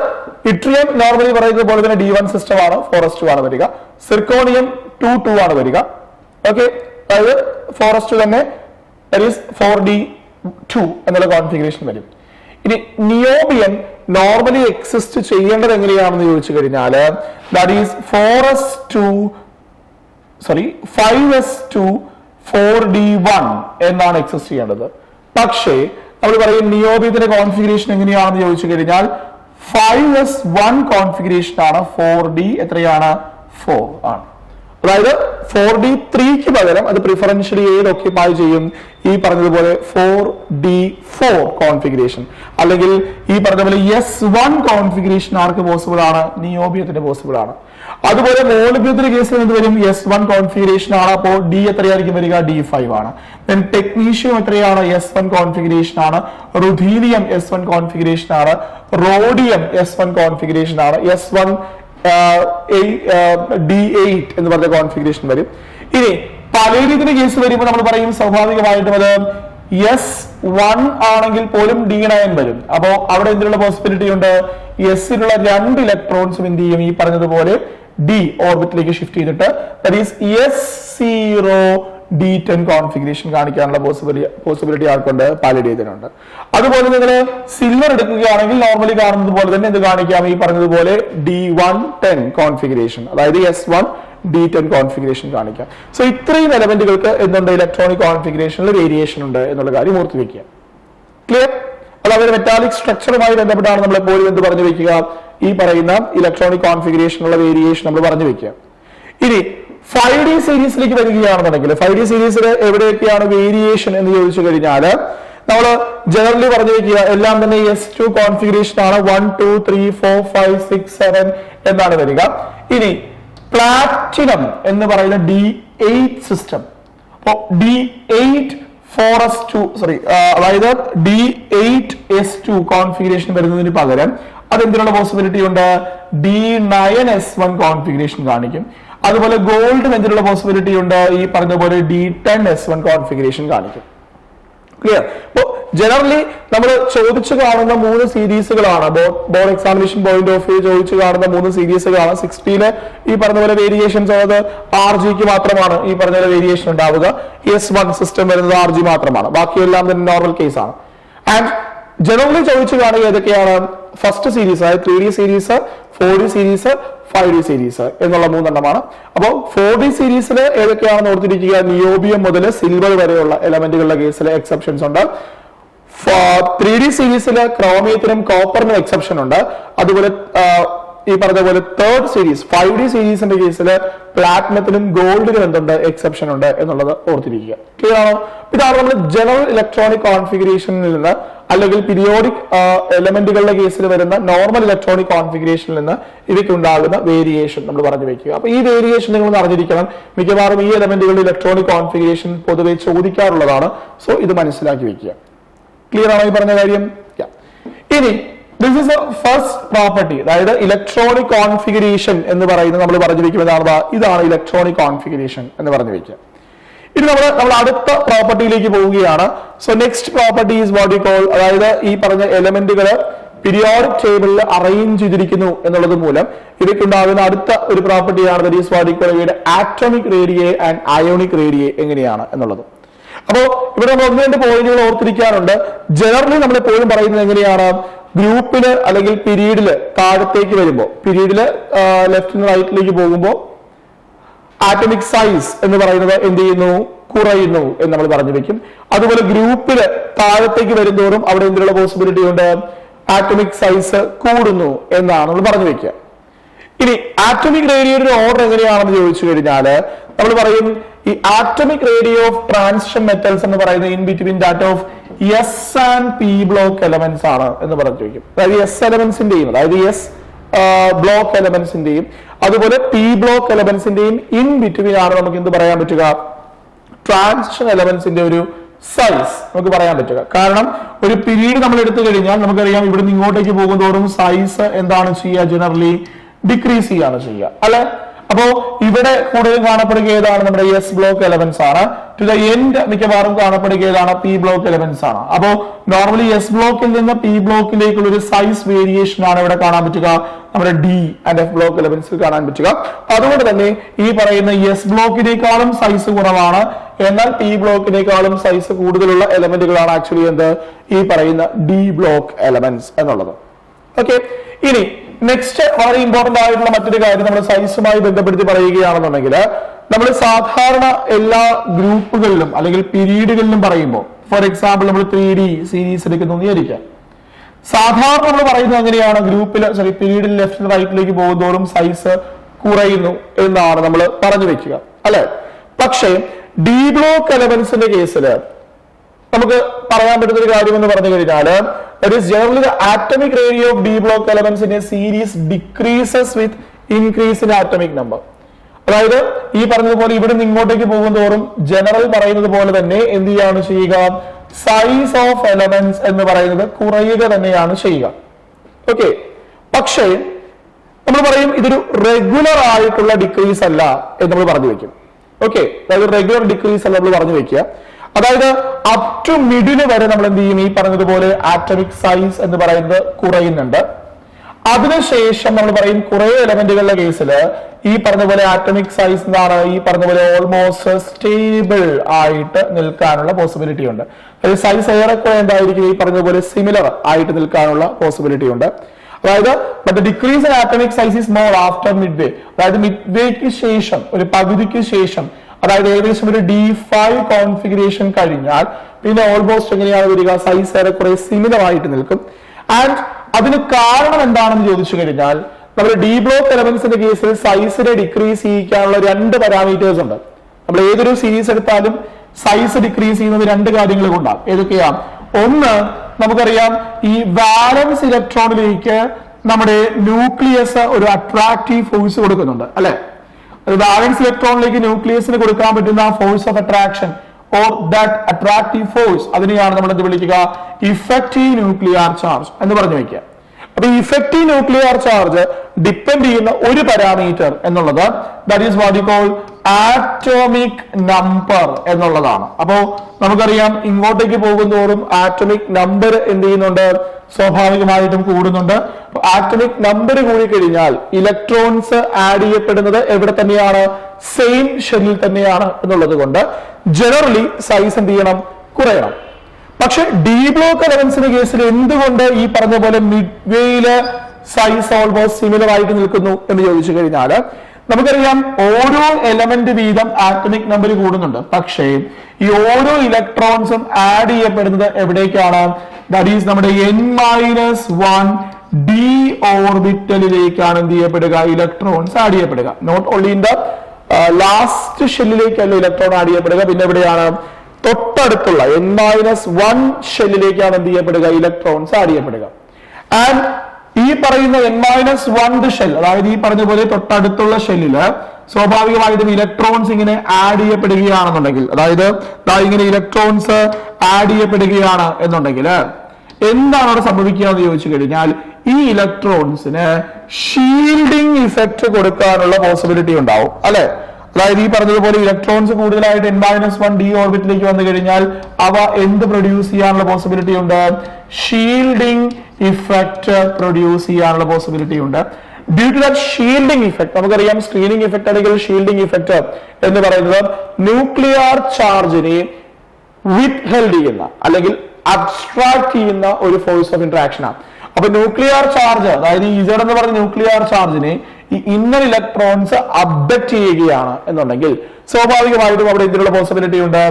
ഇട്രിയം നോർമലി പറയുന്നത് പോലെ തന്നെ D1 സിസ്റ്റം ആണ്, 4s2 ആണ് വരിക. സിർക്കോണിയം 2 ആണ് വരിക. ഓക്കെ, അതായത് 4s2 തന്നെ 4D2 എന്നുള്ള കോൺഫിഗറേഷൻ വരും. ഇനി നിയോബിയം നോർമലി എക്സിസ്റ്റ് ചെയ്യേണ്ടത് എങ്ങനെയാണെന്ന് ചോദിച്ചു കഴിഞ്ഞാൽ ദാറ്റ് ഈസ് 5s2 4D1 എന്നാണ് എക്സിസ്റ്റ് ചെയ്യേണ്ടത്. പക്ഷേ നമ്മൾ പറയും നിയോബിയത്തിന്റെ കോൺഫിഗറേഷൻ എങ്ങനെയാണെന്ന് ചോദിച്ചു കഴിഞ്ഞാൽ 5s1 കോൺഫിഗറേഷൻ ആണ്. 4D എത്രയാണ്? 4 ആണ്. അതായത് 4D3ക്ക് പകരം അത് പ്രിഫറൻഷ്യലി ഏത് ഓക്യുപ്പൈ ചെയ്യും? ഈ പറഞ്ഞതുപോലെ 4D4 കോൺഫിഗറേഷൻ, അല്ലെങ്കിൽ ഈ പറഞ്ഞതുപോലെ S1 കോൺഫിഗറേഷൻ ആർക്ക് പോസിബിൾ ആണ്? നിയോബിയത്തിന് പോസിബിൾ ആണ്. അതുപോലെ മോളിബ്ഡിയത്തിന്റെ കേസിൽ എന്ത് വരും? S1 കോൺഫിഗറേഷൻ ആണ്. അപ്പോൾ D എത്രയായിരിക്കും വരിക? D5 ആണ്. ദെൻ ടെക്നീഷ്യം എത്രയാണ്? S1 കോൺഫിഗറേഷൻ ആണ്. റുഥീനിയം S1 കോൺഫിഗറേഷൻ ആണ്. റോഡിയം S1 കോൺഫിഗറേഷൻ ആണ്. S1 D8 എന്ന് പറഞ്ഞ കോൺഫിഗറേഷൻ വരും. ഇനി പലേഡിയത്തിന്റെ കേസ് വരുമ്പോൾ നമ്മൾ പറയും സ്വാഭാവികമായിട്ടും അത് S1 ആണെങ്കിൽ പോലും D9 വരും. അപ്പോ അവിടെ എന്തിനുള്ള പോസിബിലിറ്റി ഉണ്ട്? എസിലുള്ള 2 ഇലക്ട്രോൺസും എന്ത് ചെയ്യും? ഈ പറഞ്ഞതുപോലെ D ഓർബിറ്റിലേക്ക് ഷിഫ്റ്റ് ചെയ്തിട്ട് ദാറ്റ് ഈസ് S0D10 കോൺഫിഗറേഷൻ കാണിക്കാനുള്ള പോസിബിലിറ്റി ആർക്കുണ്ട്? പാലഡിയത്തിനുണ്ട്. അതുപോലെ നിങ്ങൾ സിൽവർ എടുക്കുകയാണെങ്കിൽ നോർമലി കാണുന്നത് പോലെ തന്നെ എന്ത് കാണിക്കാം? ഈ പറഞ്ഞതുപോലെ D110 കോൺഫിഗറേഷൻ, അതായത് S1D10 കോൺഫിഗറേഷൻ കാണിക്കാം. സോ ഇത്രയും എലമെന്റുകൾക്ക് എന്തുണ്ട്? ഇലക്ട്രോണിക് കോൺഫിഗറേഷനിൽ വേരിയേഷൻ ഉണ്ട് എന്നുള്ള കാര്യം ഓർത്തു വെക്കുക. ക്ലിയർ? അതായത് മെറ്റാലിക് സ്ട്രക്ചറുമായി ബന്ധപ്പെട്ടാണ് നമ്മൾ എപ്പോഴും എന്ത് പറഞ്ഞു വെക്കുക? ഈ പറയുന്ന ഇലക്ട്രോണിക് കോൺഫിഗറേഷനുള്ള വേരിയേഷൻ നമ്മൾ പറഞ്ഞു വെക്കുക. ഇനി 5D സീരീസിലേക്ക് വരികയാണെന്നുണ്ടെങ്കിൽ 5D സീരീസിൽ എവിടെയൊക്കെയാണ് വേരിയേഷൻ എന്ന് ചോദിച്ചു കഴിഞ്ഞാൽ നമ്മൾ ജനറലി പറഞ്ഞു വെക്കുക എല്ലാം തന്നെ S2 കോൺഫിഗറേഷൻ ആണ്. 1 2 3 4 5 6 7 എന്നാണ് വരിക. ഇനി പ്ലാറ്റിനം എന്ന് പറയുന്ന D8 സിസ്റ്റം, അപ്പോ D8 4s2 അതായത് D8s2 കോൺഫിഗറേഷൻ വരുന്നതിന് പകരം അതെന്തിനുള്ള പോസിബിലിറ്റി ഉണ്ട്? D9s1 കോൺഫിഗറേഷൻ കാണിക്കും. അതുപോലെ ഗോൾഡിന് എന്തിനുള്ള പോസിബിലിറ്റി ഉണ്ട്? ഈ പറഞ്ഞ പോലെ D10s1 കോൺഫിഗറേഷൻ കാണിക്കും. ക്ലിയർ? അപ്പോ ജനറലി നമ്മൾ ചോദിച്ചു കാണുന്ന 3 സീരീസുകളാണ്, board examination point of view ചോദിച്ചു കാണുന്ന 3 സീരീസുകളാണ്. 60-ല് ഈ പറഞ്ഞ പോലെ വേരിയേഷൻസ് ഉള്ളത് RGക്ക് മാത്രമാണ് ഈ പറഞ്ഞ പോലെ വേരിയേഷൻ ഉണ്ടാവുക. S1 സിസ്റ്റം വരുന്നത് RG മാത്രമാണ്, ബാക്കിയെല്ലാം തന്നെ നോർമൽ കേസ് ആണ്. ആൻഡ് ജനറലി ചോദിച്ചു കാണുക ഏതൊക്കെയാണ്? ഫസ്റ്റ് സീരീസ്, അതായത് 3D series, 4D series, 5D series എന്നുള്ള 3 എണ്ണമാണ്. അപ്പോൾ 4D സീരീസിൽ ഏതൊക്കെയാണെന്ന് ഓർത്തിരിക്കുക? നിയോബിയം മുതൽ സിൽവർ വരെയുള്ള എലമെന്റുകളുടെ കേസിൽ എക്സെപ്ഷൻസ് ഉണ്ട്. 3D സീരീസിൽ ക്രോമിയത്തിനും കോപ്പറിനും എക്സെപ്ഷൻ ഉണ്ട്. അതുപോലെ ഈ പറഞ്ഞ പോലെ തേർഡ് സീരീസ് 5D സീരീസിന്റെ കേസിൽ പ്ലാറ്റിനത്തിനും ഗോൾഡിനും എന്തുണ്ട്? എക്സെപ്ഷൻ ഉണ്ട് എന്നുള്ളത് ഓർത്തിരിക്കുക. ക്ലിയർ ആണോ? ഇതാണ് നമ്മൾ ജനറൽ ഇലക്ട്രോണിക് കോൺഫിഗറേഷനിൽ നിന്ന് അല്ലെങ്കിൽ പീരിയോഡിക് എലമെന്റുകളുടെ കേസിൽ വരുന്ന നോർമൽ ഇലക്ട്രോണിക് കോൺഫിഗറേഷനിൽ നിന്ന് ഇവയ്ക്ക് ഉണ്ടാകുന്ന വേരിയേഷൻ നമ്മൾ പറഞ്ഞു വെക്കുക. അപ്പൊ ഈ വേരിയേഷൻ നിങ്ങൾ അറിഞ്ഞിരിക്കണം. മിക്കവാറും ഈ എലമെന്റുകളുടെ ഇലക്ട്രോണിക് കോൺഫിഗറേഷൻ പൊതുവെ ചോദിക്കാറുള്ളതാണ്. സോ ഇത് മനസ്സിലാക്കി വെക്കുക. ക്ലിയർ ആണോ ഈ പറഞ്ഞ കാര്യം? ഇനി this is A first property, അതായത് ഇലക്ട്രോണിക് കോൺഫിഗറേഷൻ എന്ന് പറയുന്നത് നമ്മൾ പറഞ്ഞു വെക്കുന്നത് ഇതാണ് ഇലക്ട്രോണിക് കോൺഫിഗറേഷൻ എന്ന് പറഞ്ഞു വെക്കുക. ഇനി നമ്മൾ അടുത്ത പ്രോപ്പർട്ടിയിലേക്ക് പോവുകയാണ്. So next property is what you call, അതായത് ഈ പറഞ്ഞ എലമെന്റുകൾ പീരിയോഡിക് ടേബിളിൽ അറേഞ്ച് ചെയ്തിരിക്കുന്നു എന്നുള്ളത് മൂലം ഇവയ്ക്കുണ്ടാകുന്ന അടുത്ത ഒരു പ്രോപ്പർട്ടിയാണ് that is what you call ഇവയുടെ atomic radii and ionic radii എങ്ങനെയാണ് എന്നുള്ളത്. അപ്പോ ഇവിടെ നമ്മൾ ഒന്ന് രണ്ട് പോയിന്റുകൾ ഓർത്തിരിക്കാറുണ്ട്. ജനറലി നമ്മൾ എപ്പോഴും പറയുന്നത് എങ്ങനെയാണ്, ഗ്രൂപ്പില് അല്ലെങ്കിൽ പീരീഡില് താഴത്തേക്ക് വരുമ്പോൾ, പീരീഡില് ലെഫ്റ്റിന് റൈറ്റിലേക്ക് പോകുമ്പോൾ ആറ്റമിക് സൈസ് എന്ന് പറയുന്നത് എന്ത് ചെയ്യുന്നു, കുറയുന്നു എന്ന് നമ്മൾ പറഞ്ഞു വെക്കും. അതുപോലെ ഗ്രൂപ്പില് താഴത്തേക്ക് വരുന്തോറും അവിടെ എന്തിനുള്ള പോസിബിലിറ്റി ഉണ്ട്, ആറ്റമിക് സൈസ് കൂടുന്നു എന്നാണ് നമ്മൾ പറഞ്ഞു വെക്കുക. ഇനി ആറ്റമിക് റേഡിയോയുടെ ഓർഡർ എങ്ങനെയാണെന്ന് ചോദിച്ചു കഴിഞ്ഞാല് നമ്മൾ പറയും ഈ atomic radio of transition metals എന്ന് പറയുന്നത് in between that of S and P block elements ആണ് എന്ന് പറഞ്ഞു ചോദിക്കും. അതായത് എസ് എലമെന്റ്സിന്റെയും, അതായത് എസ് ബ്ലോക്ക് എലമെന്റ്സിന്റെയും അതുപോലെ പി ബ്ലോക്ക് എലമെന്റ്സിന്റെയും ഇൻ ബിറ്റ്വീൻ ആണ് നമുക്ക് എന്ത് പറയാൻ പറ്റുക, ട്രാൻസിഷൻ എലമെന്റ്സിന്റെ ഒരു സൈസ് നമുക്ക് പറയാൻ പറ്റുക. കാരണം ഒരു പീരീഡ് നമ്മൾ എടുത്തു കഴിഞ്ഞാൽ നമുക്കറിയാം ഇവിടുന്ന് ഇങ്ങോട്ടേക്ക് പോകുന്തോറും സൈസ് എന്താണ് ചെയ്യുക, ജനറലി ഡിക്രീസ് ചെയ്യാണ് ചെയ്യുക, അല്ലെ. അപ്പോ ഇവിടെ കൂടുതൽ കാണപ്പെടുക ഏതാണ്, നമ്മുടെ എസ് ബ്ലോക്ക് എലമെന്റ്സ് ആണ്. ടു ദ എൻഡ് മിക്കവാറും കാണപ്പെടുക ഏതാണ്, പി ബ്ലോക്ക് എലമെന്റ്സ് ആണ്. അപ്പോ നോർമലി എസ് ബ്ലോക്കിൽ നിന്ന് പി ബ്ലോക്കിലേക്കുള്ള ഒരു സൈസ് വേരിയേഷൻ ആണ് ഇവിടെ കാണാൻ പറ്റുക, നമ്മുടെ ഡി ആൻഡ് എഫ് ബ്ലോക്ക് എലമെന്റ്സിൽ കാണാൻ പറ്റുക. അതുകൊണ്ട് തന്നെ ഈ പറയുന്ന എസ് ബ്ലോക്കിനേക്കാളും സൈസ് കുറവാണ്, എന്നാൽ പി ബ്ലോക്കിനേക്കാളും സൈസ് കൂടുതലുള്ള എലമെന്റുകളാണ് ആക്ച്വലി എന്ത്, ഈ പറയുന്ന ഡി ബ്ലോക്ക് എലമെന്റ്സ് എന്നുള്ളത്. ഓക്കെ, ഇനി നെക്സ്റ്റ് വളരെ ഇമ്പോർട്ടന്റ് ആയിട്ടുള്ള മറ്റൊരു കാര്യം നമ്മൾ സൈസുമായി ബന്ധപ്പെടുത്തി പറയുകയാണെന്നുണ്ടെങ്കിൽ നമ്മൾ സാധാരണ എല്ലാ ഗ്രൂപ്പുകളിലും അല്ലെങ്കിൽ പീരീഡുകളിലും പറയുമ്പോൾ, ഫോർ എക്സാമ്പിൾ നമ്മൾ 3D സീരീസ് എടുക്കുന്നു വിചാരിക്കാം, സാധാരണ നമ്മൾ പറയുന്നത് എങ്ങനെയാണ്, പീരീഡിൽ ലെഫ്റ്റ് റൈറ്റിലേക്ക് പോകുന്നതോറും സൈസ് കുറയുന്നു എന്നാണ് നമ്മൾ പറഞ്ഞു വെക്കുക, അല്ലെ. പക്ഷേ ഡി ബ്ലോക്ക് എലമെന്റ്സിന്റെ കേസിൽ നമുക്ക് പറയാൻ പറ്റുന്ന ഒരു കാര്യം എന്ന് പറഞ്ഞു കഴിഞ്ഞാൽ that is generally the atomic radio of d block elements in a series decreases with increase in atomic number. അതായത് ഈ പറഞ്ഞതുപോലെ ഇവിടെ നിന്ന് ഇങ്ങോട്ടേക്ക് പോകുന്തോറും ജനറൽ പറയുന്നത് പോലെ തന്നെ എന്ത് ചെയ്യാണ് ചെയ്യുക, സൈസ് ഓഫ് എലമെന്റ്സ് എന്ന് പറയുന്നത് കുറയുക തന്നെയാണ് ചെയ്യുക. ഓക്കെ, പക്ഷേ നമ്മൾ പറയും ഇതൊരു റെഗുലർ ആയിട്ടുള്ള ഡിക്രീസ് അല്ല എന്ന് നമ്മൾ പറഞ്ഞു വെക്കും. ഓക്കെ, അതായത് റെഗുലർ ഡിക്രീസ് അല്ല നമ്മൾ പറഞ്ഞു വെക്കുക. അതായത് അപ് ടു മിഡില് വരെ നമ്മൾ എന്ത് ചെയ്യും, ഈ പറഞ്ഞതുപോലെ ആറ്റമിക് സൈസ് എന്ന് പറയുന്നത് കുറയുന്നുണ്ട്. അതിനുശേഷം നമ്മൾ പറയും കുറെ എലമെന്റുകളുടെ കേസിൽ ഈ പറഞ്ഞ ആറ്റമിക് സൈസ് എന്താണ്, ഈ പറഞ്ഞ പോലെ ഓൾമോസ്റ്റ് സ്റ്റേബിൾ ആയിട്ട് നിൽക്കാനുള്ള പോസിബിലിറ്റി ഉണ്ട്. അതായത് സൈസ് ഏറെക്കുറെ എന്തായിരിക്കും, ഈ പറഞ്ഞതുപോലെ സിമിലർ ആയിട്ട് നിൽക്കാനുള്ള പോസിബിലിറ്റി ഉണ്ട്. അതായത് but decrease in atomic size is more after mid വേ, അതായത് മിഡ് വേക്ക് ശേഷം, ഒരു പകുതിക്ക് ശേഷം, അതായത് ഏകദേശം ഒരു D5 കോൺഫിഗറേഷൻ കഴിഞ്ഞാൽ പിന്നെ ഓൾമോസ്റ്റ് എങ്ങനെയാണ് വരിക, സൈസ് ഏറെക്കുറെ സിമിലർ ആയിട്ട് നിൽക്കും. ആൻഡ് അതിന് കാരണം എന്താണെന്ന് ചോദിച്ചു കഴിഞ്ഞാൽ നമ്മുടെ ഡി ബ്ലോക്ക് എലമെന്റ്സിന്റെ കേസിൽ സൈസിനെ ഡിക്രീസ് ചെയ്യിക്കാനുള്ള രണ്ട് പാരാമീറ്റേഴ്സ് ഉണ്ട്. നമ്മൾ ഏതൊരു സീരീസ് എടുത്താലും സൈസ് ഡിക്രീസ് ചെയ്യുന്നത് രണ്ട് കാര്യങ്ങൾ കൊണ്ടാണ്. ഏതൊക്കെയാണ്, ഒന്ന് നമുക്കറിയാം ഈ വാലൻസ് ഇലക്ട്രോണിലേക്ക് നമ്മുടെ ന്യൂക്ലിയസ് ഒരു അട്രാക്റ്റീവ് ഫോഴ്സ് കൊടുക്കുന്നുണ്ട്, അല്ലെ. വാലൻസ് ഇലക്ട്രോണിലേക്ക് ന്യൂക്ലിയസിന് കൊടുക്കാൻ പറ്റുന്ന force of attraction or that attractive force, അതിനെയാണ് നമ്മൾ എന്ത് വിളിക്കുക, ഇഫക്റ്റീവ് ന്യൂക്ലിയർ ചാർജ് എന്ന് പറഞ്ഞു വെക്കുക. അപ്പൊ ഇഫക്റ്റീവ് ന്യൂക്ലിയർ ചാർജ് ഡിപ്പെൻഡ് ചെയ്യുന്ന ഒരു പാരാമീറ്റർ എന്നുള്ളത് that is what you call atomic number എന്നുള്ളതാണ്. അപ്പോ നമുക്കറിയാം ഇങ്ങോട്ടേക്ക് പോകുന്തോറും ആറ്റമിക് നമ്പർ എന്ത് ചെയ്യുന്നുണ്ട്, സ്വാഭാവികമായിട്ടും കൂടുന്നുണ്ട്. ആറ്റമിക് നമ്പർ കൂടിക്കഴിഞ്ഞാൽ ഇലക്ട്രോൺസ് ആഡ് ചെയ്യപ്പെടുന്നത് എവിടെ തന്നെയാണ്, സെയിം ഷെല്ലിൽ തന്നെയാണ് എന്നുള്ളത് കൊണ്ട് ജനറലി സൈസ് എന്ത് ചെയ്യണം, കുറയണം. പക്ഷെ ഡി ബ്ലോക്ക് എലമെന്റ്സിന്റെ കേസിൽ എന്തുകൊണ്ട് ഈ പറഞ്ഞ പോലെ മിഡ് വേയില് സൈസ് ഓൾമോസ്റ്റ് സിമിലർ ആയിട്ട് നിൽക്കുന്നു എന്ന് ചോദിച്ചു കഴിഞ്ഞാൽ നമുക്കറിയാം ഓരോ എലമെന്റ് വീതം ആറ്റമിക് നമ്പർ കൂടുന്നുണ്ട്. പക്ഷേ ഈ ഓരോ ഇലക്ട്രോൺസും ആഡ് ചെയ്യപ്പെടുന്നത് എവിടേക്കാണ്, ദാറ്റ് ഈസ് നമ്മുടെ n-1 d ഓർബിറ്റലിലേക്കാണ് എന്ത് ചെയ്യപ്പെടുക, ഇലക്ട്രോൺസ് ആഡ് ചെയ്യപ്പെടുക. Not only in the last ഷെല്ലിലേക്കല്ല ഇലക്ട്രോൺ ആഡ് ചെയ്യപ്പെടുക, പിന്നെ എവിടെയാണ്, തൊട്ടടുത്തുള്ള n-1 ഷെല്ലിലേക്കാണ് എന്ത് ചെയ്യപ്പെടുക, ഇലക്ട്രോൺസ് ആഡ് ചെയ്യപ്പെടുക. ആൻഡ് ഈ പറയുന്ന n-1 ഷെൽ, അതായത് ഈ പറഞ്ഞ പോലെ തൊട്ടടുത്തുള്ള ഷെല്ലില് സ്വാഭാവികമായിട്ടും ഇലക്ട്രോൺസ് ഇങ്ങനെ ആഡ് ചെയ്യപ്പെടുകയാണെന്നുണ്ടെങ്കിൽ, അതായത് ഇങ്ങനെ ഇലക്ട്രോൺസ് ആഡ് ചെയ്യപ്പെടുകയാണ് എന്നുണ്ടെങ്കിൽ എന്താണ് അവിടെ സംഭവിക്കുക എന്ന് ചോദിച്ചു കഴിഞ്ഞാൽ ഈ ഇലക്ട്രോൺസിന് ഷീൽഡിംഗ് ഇഫക്റ്റ് കൊടുക്കാനുള്ള പോസിബിലിറ്റി ഉണ്ടാവും അല്ലെ. അതായത് ഈ പറഞ്ഞതുപോലെ ഇലക്ട്രോൺസ് കൂടുതലായിട്ട് n-1 d ഓർബിറ്റിലേക്ക് വന്നു കഴിഞ്ഞാൽ അവ എന്ത് പ്രൊഡ്യൂസ് ചെയ്യാനുള്ള പോസിബിലിറ്റി ഉണ്ട്? ഷീൽഡിംഗ് ഇഫക്റ്റ് പ്രൊഡ്യൂസ് ചെയ്യാനുള്ള പോസിബിലിറ്റി ഉണ്ട്. Due to that shielding effect, നമുക്കറിയാം സ്ക്രീനിങ് ഇഫക്റ്റ് അല്ലെങ്കിൽ ഷീൽഡിംഗ് ഇഫക്റ്റ് എന്ന് പറയുന്നത് ന്യൂക്ലിയർ ചാർജിനെ വിത്ത്ഹെൽഡ് ചെയ്യുന്ന അല്ലെങ്കിൽ അബ്സ്ട്രാക്ട് ചെയ്യുന്ന ഒരു ഫോഴ്സ് ഓഫ് ഇന്ററാക്ഷൻ ആണ്. അപ്പൊ ന്യൂക്ലിയർ ചാർജ്, അതായത് ഈ Z എന്ന് പറഞ്ഞ ന്യൂക്ലിയർ ചാർജിനെ ഈ ഇന്നർ ഇലക്ട്രോൺസ് അബ്ഡക്ട് ചെയ്യുകയാണ് എന്നുണ്ടെങ്കിൽ സ്വാഭാവികമായിട്ടും അവിടെ ഇതിനുള്ള പോസിബിലിറ്റി ഉണ്ട്,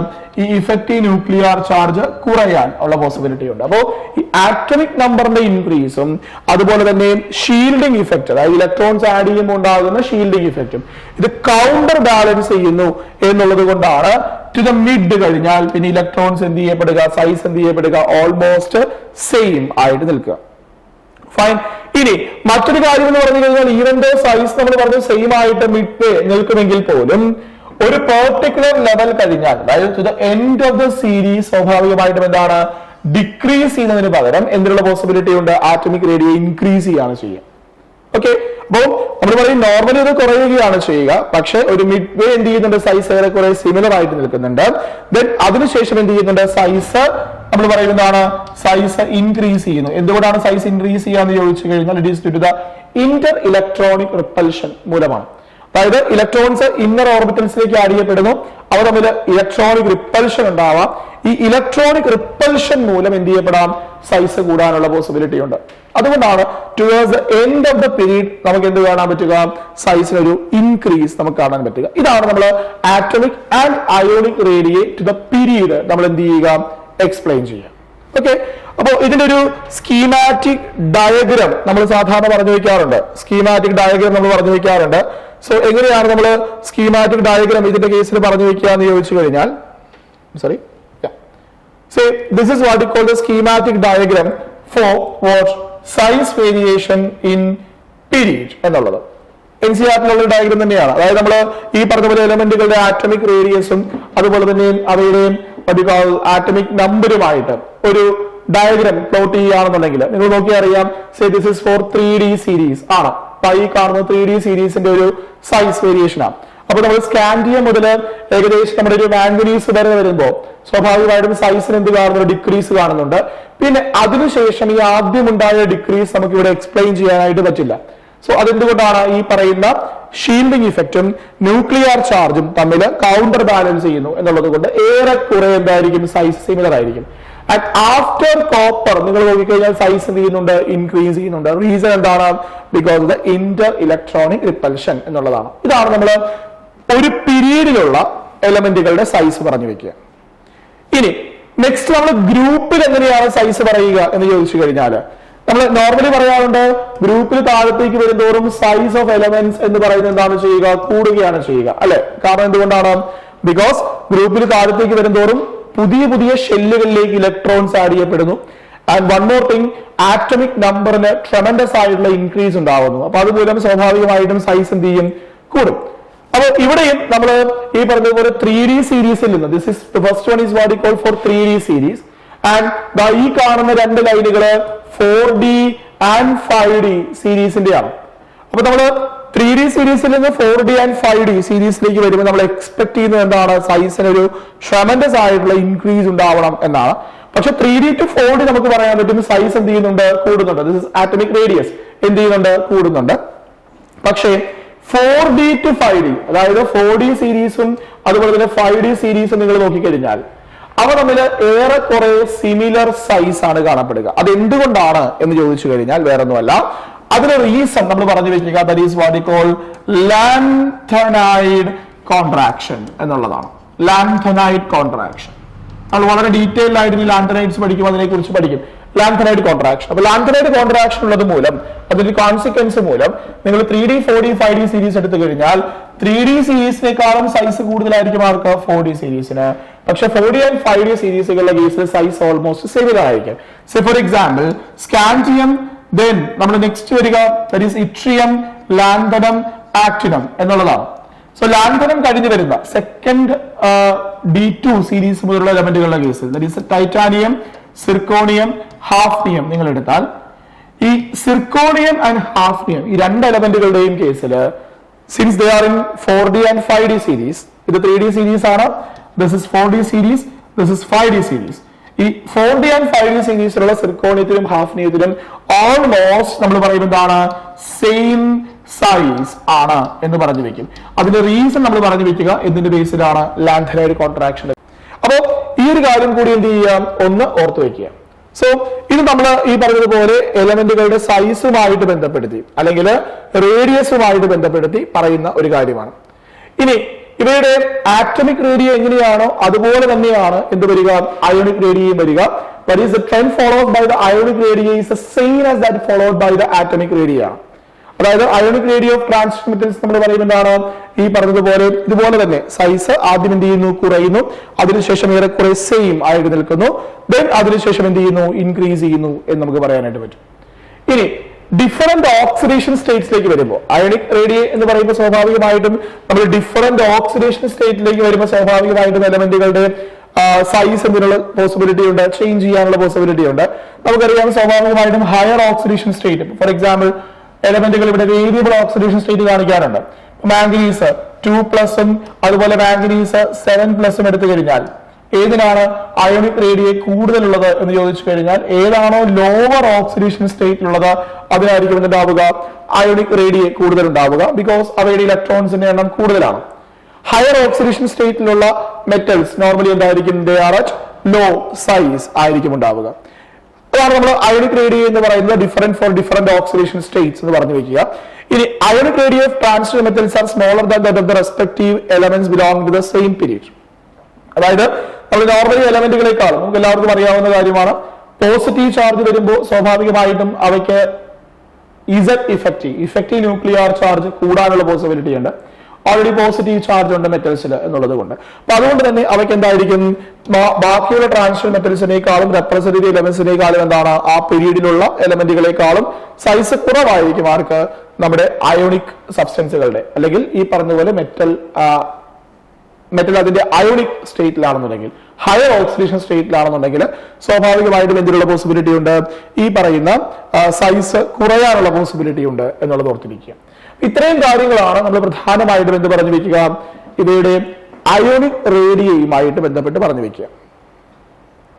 ഈ ഇഫക്റ്റീവ് ന്യൂക്ലിയർ ചാർജ് കുറയാൻ ഉള്ള പോസിബിലിറ്റി ഉണ്ട്. അപ്പോൾ ഈ ആറ്റമിക് നമ്പറിന്റെ ഇൻക്രീസും അതുപോലെ തന്നെ ഷീൽഡിംഗ് ഇഫക്റ്റ്, അതായത് ഇലക്ട്രോൺസ് ആഡ് ചെയ്യുമ്പോൾ ഉണ്ടാകുന്ന ഷീൽഡിംഗ് ഇഫക്റ്റും ഇത് കൗണ്ടർ ബാലൻസ് ചെയ്യുന്നു എന്നുള്ളത് കൊണ്ടാണ് ടു ദ മിഡ് കഴിഞ്ഞാൽ പിന്നെ ഇലക്ട്രോൺസ് എന്ത് ചെയ്യപ്പെടുക, സൈസ് എന്ത് ചെയ്യപ്പെടുക, ഓൾമോസ്റ്റ് സെയിം ആയിട്ട് നിൽക്കുക. ഫൈൻ. ഇനി മറ്റൊരു കാര്യം എന്ന് പറഞ്ഞു കഴിഞ്ഞാൽ ഈവൻ ദോ സൈസ് നമ്മൾ പറഞ്ഞു സെയിം ആയിട്ട് മിഡ് നിൽക്കുമെങ്കിൽ പോലും ഒരു പെർട്ടിക്കുലർ ലെവൽ കഴിഞ്ഞാൽ, അതായത് to the end of the series സ്വാഭാവികമായിട്ടും എന്താണ് ഡിക്രീസ് ചെയ്യുന്നതിന് പകരം എന്തിനുള്ള പോസിബിലിറ്റി ഉണ്ട്? ആറ്റമിക് റേഡിയോ ഇൻക്രീസ് ചെയ്യാണ് ചെയ്യുക. ഓക്കെ, അപ്പോൾ നമ്മൾ പറയും നോർമലി ഇത് കുറയുകയാണ് ചെയ്യുക, പക്ഷെ ഒരു മിഡ് വേ എന്ത് ചെയ്യുന്നുണ്ട്? സൈസ് ഏറെക്കുറെ സിമിലർ ആയിട്ട് നിൽക്കുന്നുണ്ട്. ദെൻ അതിനുശേഷം എന്ത് ചെയ്യുന്നുണ്ട്? സൈസ് നമ്മൾ പറയുന്നതാണ് സൈസ് ഇൻക്രീസ് ചെയ്യുന്നു. എന്തുകൊണ്ടാണ് സൈസ് ഇൻക്രീസ് ചെയ്യാന്ന് ചോദിച്ചു കഴിഞ്ഞാൽ it is due to the interelectronic repulsion മൂലമാണ്. അതായത് ഇലക്ട്രോൺസ് ഇന്നർ ഓർബിറ്റൽസിലേക്ക് ആഡ് ചെയ്യപ്പെടുന്നു, അവർ തമ്മിൽ ഇലക്ട്രോണിക് റിപ്പൽഷൻ ഉണ്ടാവാം. ഈ ഇലക്ട്രോണിക് റിപ്പൽഷൻ മൂലം എന്ത് ചെയ്യപ്പെടാം? സൈസ് കൂടാനുള്ള പോസിബിലിറ്റി ഉണ്ട്. അതുകൊണ്ടാണ് towards the end of the period നമുക്ക് എന്ത് കാണാൻ പറ്റുക? സൈസിനൊരു ഇൻക്രീസ് നമുക്ക് കാണാൻ പറ്റുക. ഇതാണ് നമ്മൾ atomic and ionic radii to the period നമ്മൾ എന്ത് ചെയ്യുക? എക്സ്പ്ലെയിൻ ചെയ്യുക. ഓക്കെ, അപ്പോൾ ഇതിന്റെ ഒരു സ്കീമാറ്റിക് ഡയഗ്രാം നമ്മൾ സാധാരണ പറഞ്ഞു വെക്കാറുണ്ട്. സ്കീമാറ്റിക് ഡയഗ്രാം നമ്മൾ പറഞ്ഞു വെക്കാറുണ്ട്. സോ എങ്ങനെയാണ് നമ്മൾ സ്കീമാറ്റിക് ഡയഗ്രാം ഇതിന്റെ കേസിൽ പറഞ്ഞു വെക്കുക എന്ന് ചോദിച്ചു കഴിഞ്ഞാൽ, sorry, so this is what we call the schematic diagram for what size variation in period എന്നുള്ളത് NCERT ഡയഗ്രാം തന്നെയാണ്. അതായത് നമ്മൾ ഈ പറഞ്ഞ പോലെ എലമെന്റുകളുടെ ആറ്റമിക് റേഡിയസും അതുപോലെ തന്നെ അവയുടെയും ആറ്റമിക് നമ്പറുമായിട്ട് ഒരു ഡയഗ്രാം പ്ലോട്ട് ചെയ്യുകയാണെന്നുണ്ടെങ്കിൽ നിങ്ങൾ നോക്കിയാൽ അറിയാം, say this is for 3D series ആണ്. ഈ കാണുന്ന 3D സീരീസിന്റെ ഒരു സൈസ് വേരിയേഷൻ ആണ്. അപ്പൊ നമ്മൾ സ്കാൻഡിയം മുതൽ ഏകദേശം നമ്മുടെ ഒരു മാംഗനീസ് വരെ വരുമ്പോൾ സ്വാഭാവികമായിട്ടും സൈസിന് എന്ത് കാണുന്നുണ്ട്? ഡിക്രീസ് കാണുന്നുണ്ട്. പിന്നെ അതിനുശേഷം ഈ ആദ്യം ഉണ്ടായ ഡിക്രീസ് നമുക്ക് ഇവിടെ എക്സ്പ്ലെയിൻ ചെയ്യാനായിട്ട് പറ്റില്ല. സോ അതെന്തുകൊണ്ടാണ്? ഈ പറയുന്ന ഷീൽഡിംഗ് ഇഫക്റ്റും ന്യൂക്ലിയർ ചാർജും തമ്മിൽ കൗണ്ടർ ബാലൻസ് ചെയ്യുന്നു എന്നുള്ളത് കൊണ്ട് ഏറെക്കുറെ എന്തായിരിക്കും? സൈസ് സിമിലർ ആയിരിക്കും. ആൻഡ് ആഫ്റ്റർ കോപ്പർ നിങ്ങൾ നോക്കിക്കഴിഞ്ഞാൽ സൈസ് എന്ത് ചെയ്യുന്നുണ്ട്? ഇൻക്രീസ് ചെയ്യുന്നുണ്ട്. റീസൺ എന്താണ്? Because of the interelectronic repulsion എന്നുള്ളതാണ്. ഇതാണ് നമ്മൾ ഒരു പീരീഡിലുള്ള എലമെന്റുകളുടെ സൈസ് പറഞ്ഞു വെക്കുക. ഇനി നെക്സ്റ്റ് നമ്മൾ ഗ്രൂപ്പിൽ എങ്ങനെയാണ് സൈസ് പറയുക എന്ന് ചോദിച്ചു കഴിഞ്ഞാൽ നമ്മൾ നോർമലി പറയാറുണ്ട്, ഗ്രൂപ്പിൽ താഴത്തേക്ക് വരുന്തോറും സൈസ് ഓഫ് എലമെന്റ്സ് എന്ന് പറയുന്നത് എന്താണ് ചെയ്യുക? കൂടുകയാണ് ചെയ്യുക, അല്ലെ? കാരണം എന്തുകൊണ്ടാണ്? ബിക്കോസ് ഗ്രൂപ്പിൽ താഴത്തേക്ക് വരുന്തോറും പുതിയ പുതിയ ഷെല്ലുകളിലേക്ക് ഇലക്ട്രോൺസ് ആഡ് ചെയ്യപ്പെടുന്നു. And one more thing, atomic നമ്പറിന് ട്രെമൻഡസ് ആയിട്ടുള്ള ഇൻക്രീസ് ഉണ്ടാവുന്നു. അപ്പൊ അതുമൂലം സ്വാഭാവികമായിട്ടും സൈസ് എന്ത് ചെയ്യും? കൂടും. അപ്പൊ ഇവിടെയും നമ്മൾ ഈ പറഞ്ഞതുപോലെ 3D സീരീസിൽ നിന്ന് this is first one is what we call for 3D series. And ഈ കാണുന്ന രണ്ട് ലൈനുകള് 4D ആൻഡ് 5D സീരീസിന്റെ ആണ്. അപ്പൊ നമ്മൾ 3D സീരീസിൽ നിന്ന് 4D ആൻഡ് 5D സീരീസിലേക്ക് വരുമ്പോൾ നമ്മൾ എക്സ്പെക്ട് ചെയ്യുന്നത് എന്താണ്? സൈസിന് ഒരു ട്രെമൻഡസ് ആയിട്ടുള്ള ഇൻക്രീസ് ഉണ്ടാവണം എന്നാണ്. പക്ഷെ 3D to 4D നമുക്ക് പറയാൻ പറ്റും സൈസ് എന്ത് ചെയ്യുന്നുണ്ട്? കൂടുന്നുണ്ട്. ദിസ് ഇസ് ആറ്റമിക് റേഡിയസ് എന്ത് ചെയ്യുന്നുണ്ട്? കൂടുന്നുണ്ട്. പക്ഷേ 4D to 5D, അതായത് 4D സീരീസും അതുപോലെ തന്നെ 5D സീരീസും നിങ്ങൾ നോക്കിക്കഴിഞ്ഞാൽ അവ തമ്മിൽ ഏറെക്കുറെ സിമിലർ സൈസ് ആണ് കാണപ്പെടുക. അത് എന്തുകൊണ്ടാണ് എന്ന് ചോദിച്ചു കഴിഞ്ഞാൽ വേറൊന്നുമല്ല, അതിന് റീസൺ നമ്മൾ പറഞ്ഞു വെക്കുക, that is what we call lanthanide contraction എന്നുള്ളതാണ്. ലാൻഥനൈഡ് കോൺട്രാക്ഷൻ നമ്മൾ വളരെ ഡീറ്റെയിൽഡ് ആയിട്ട് ലാൻഥനൈഡ്സ് പഠിക്കും, അതിനെ കുറിച്ച് പഠിക്കും. ലാൻഥനൈഡ് കോൺട്രാക്ഷൻ. അപ്പൊ ലാൻഥനൈഡ് കോൺട്രാക്ഷൻ ഉള്ളത് മൂലം അതിന്റെ കോൺസിക്വൻസ് മൂലം നിങ്ങൾ 3D 4D 5D സീരീസ് എടുത്തു കഴിഞ്ഞാൽ 3D സീരീസിനേക്കാളും സൈസ് കൂടുതലായിരിക്കും ആർക്ക്? 4D സീരീസിന്. പക്ഷെ 4D ആൻഡ് 5D സീരീസുകളുടെ കേസിൽ സൈസ് ഓൾമോസ്റ്റ് സിമിലർ ആയിരിക്കും. So for example scandium, then നമ്മൾ നെക്സ്റ്റ് വരിക ദാറ്റ് ഈസ് ഇട്രിയം, ലാൻഥനം, ആക്ടിനം എന്നുള്ളതാണ്. സോ ലാൻഥനം കഴിഞ്ഞു വരുന്ന സെക്കൻഡ് D2 സീരീസ് മുതലുള്ള എലമെന്റുകളുടെ കേസിൽ that is titanium, zirconium, hafnium നിങ്ങൾ എടുത്താൽ ഈ സിർക്കോണിയം ആൻഡ് ഹാഫ്നിയം ഈ രണ്ട് എലമെന്റുകളുടെയും കേസിൽ since they are in 4D and 5D series, ഇത് 3D സീരീസ് ആണ്, this is 4D series, this is 5D series. ഈ 4D ആൻഡ് 5D സീരീസിലുള്ള സിർക്കോണിയത്തിലും ഹാഫ്നിയത്തിലും ഓൾമോസ്റ്റ് നമ്മൾ പറയുന്നത് എന്താണ്, സെയിം സൈസ് ആണ് എന്ന് പറഞ്ഞു വെക്കും. അതിന്റെ റീസൺ നമ്മൾ പറഞ്ഞു വെക്കുക എന്തിന്റെ ബേസിലാണ്, ലാൻഥനൈഡ് കോൺട്രാക്ഷൻ. അപ്പോ ഈ ഒരു കാര്യം കൂടി എന്ത് ചെയ്യാം, ഒന്ന് ഓർത്തു വെക്കുക. സോ ഇത് നമ്മൾ ഈ പറഞ്ഞതുപോലെ എലമെന്റുകളുടെ സൈസുമായിട്ട് ബന്ധപ്പെടുത്തി അല്ലെങ്കിൽ റേഡിയസുമായിട്ട് ബന്ധപ്പെടുത്തി പറയുന്ന ഒരു കാര്യമാണ്. ഇനി ഇവയുടെ ആറ്റമിക് റേഡിയ എങ്ങനെയാണോ അതുപോലെ തന്നെയാണ് എന്ത് വരിക, അയോണിക് റേഡിയയും വരിക. That is the trend followed by the ionic radii is the same as that followed by the atomic radii. അതായത് ionic radii of transition metals നമ്മൾ പറയുന്നതാണ് ഈ പറഞ്ഞതുപോലെ ഇതുപോലെ തന്നെ സൈസ് ആദ്യം എന്ത് ചെയ്യുന്നു, കുറയുന്നു, അതിനുശേഷം ഏറെക്കുറെ സെയിം ആയിട്ട് നിൽക്കുന്നു, ദെൻ അതിനുശേഷം എന്ത് ചെയ്യുന്നു, ഇൻക്രീസ് ചെയ്യുന്നു എന്ന് നമുക്ക് പറയാനായിട്ട് പറ്റും. ഇനി ഡിഫറന്റ് ഓക്സിഡേഷൻ സ്റ്റേറ്റ്സിലേക്ക് വരുമ്പോൾ അയോണിക് റേഡിയ എന്ന് പറയുമ്പോൾ സ്വാഭാവികമായിട്ടും നമ്മൾ ഡിഫറന്റ് ഓക്സിഡേഷൻ സ്റ്റേറ്റിലേക്ക് വരുമ്പോൾ സ്വാഭാവികമായിട്ടും എലമെന്റുകളുടെ സൈസ് എന്തിനുള്ള പോസിബിലിറ്റി ഉണ്ട്, ചേഞ്ച് ചെയ്യാനുള്ള പോസിബിലിറ്റി ഉണ്ട്. നമുക്കറിയാം സ്വാഭാവികമായിട്ടും higher oxidation state, for example എലമെന്റുകൾ ഇവിടെ വേരിയബിൾ ഓക്സിഡേഷൻ സ്റ്റേറ്റ് കാണിക്കാറുണ്ട്. മാംഗനീസ് 2+ അതുപോലെ മാംഗനീസ് 7+ എടുത്തു കഴിഞ്ഞാൽ ഏതിനാണ് അയോണിക് റേഡിയ കൂടുതലുള്ളത് എന്ന് ചോദിച്ചു കഴിഞ്ഞാൽ ഏതാണോ ലോവർ ഓക്സിഡേഷൻ സ്റ്റേറ്റിലുള്ളത് അതിനായിരിക്കും എന്തുണ്ടാവുക, അയോണിക് റേഡിയ കൂടുതൽ ഉണ്ടാവുക. ബിക്കോസ് അവയുടെ ഇലക്ട്രോൺസിന്റെ എണ്ണം കൂടുതലാണ്. ഹയർ ഓക്സിഡേഷൻ സ്റ്റേറ്റിലുള്ള മെറ്റൽസ് നോർമലി എന്തായിരിക്കും, they are at low size ആയിരിക്കും ഉണ്ടാവുക. അതാണ് നമ്മൾ അയോണിക് റേഡിയ എന്ന് പറയുന്നത് different for different oxidation states എന്ന് പറഞ്ഞു വെക്കുക. ഇനി ionic radii of transition metals are smaller than that of the respective elements belong to the same period. അതായത് നമ്മൾ നോർമലി എലമെന്റുകളെക്കാളും നമുക്ക് എല്ലാവർക്കും അറിയാവുന്ന കാര്യമാണ്, പോസിറ്റീവ് ചാർജ് വരുമ്പോൾ സ്വാഭാവികമായിട്ടും അവയ്ക്ക് ഇഫക്റ്റീവ് ന്യൂക്ലിയർ ചാർജ് കൂടാനുള്ള പോസിബിലിറ്റി ഉണ്ട്. ഓൾറെഡി പോസിറ്റീവ് ചാർജ് ഉണ്ട് മെറ്റൽസിൽ എന്നുള്ളത് കൊണ്ട്. അപ്പൊ അതുകൊണ്ട് തന്നെ അവയ്ക്ക് എന്തായിരിക്കും, ബാക്കിയുള്ള ട്രാൻസിഷൻ മെറ്റൽസിനേക്കാളും റെപ്രസെന്റേറ്റീവ് എലമെന്റ്സിനേക്കാളും എന്താണ്, ആ പീരീഡിലുള്ള എലമെന്റുകളെക്കാളും സൈസ് കുറവായിരിക്കും ആർക്ക്, നമ്മുടെ അയോണിക് സബ്സ്റ്റൻസുകളുടെ അല്ലെങ്കിൽ ഈ പറഞ്ഞതുപോലെ മെറ്റൽ അതിന്റെ അയോണിക് സ്റ്റേറ്റിലാണെന്നുണ്ടെങ്കിൽ, ഹയർ ഓക്സിഡേഷൻ സ്റ്റേറ്റിലാണെന്നുണ്ടെങ്കിൽ സ്വാഭാവികമായിട്ടും എന്തിനുള്ള പോസിബിലിറ്റി ഉണ്ട്, ഈ പറയുന്ന സൈസ് കുറയാനുള്ള പോസിബിലിറ്റി ഉണ്ട് എന്നുള്ളത് ഓർത്തിരിക്കുക. ഇത്രയും കാര്യങ്ങളാണ് നമ്മൾ പ്രധാനമായിട്ടും എന്ത് പറഞ്ഞു വെക്കുക, ഇവയുടെ അയോണിക് റേഡിയയുമായിട്ട് ബന്ധപ്പെട്ട് പറഞ്ഞു വെക്കുക.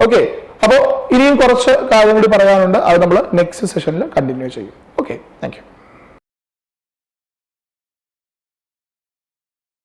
ഓക്കെ, അപ്പോ ഇനിയും കുറച്ച് കാര്യം കൂടി പറയാനുണ്ട്, അത് നമ്മൾ നെക്സ്റ്റ് സെഷനിൽ കണ്ടിന്യൂ ചെയ്യും. Okay, thank you.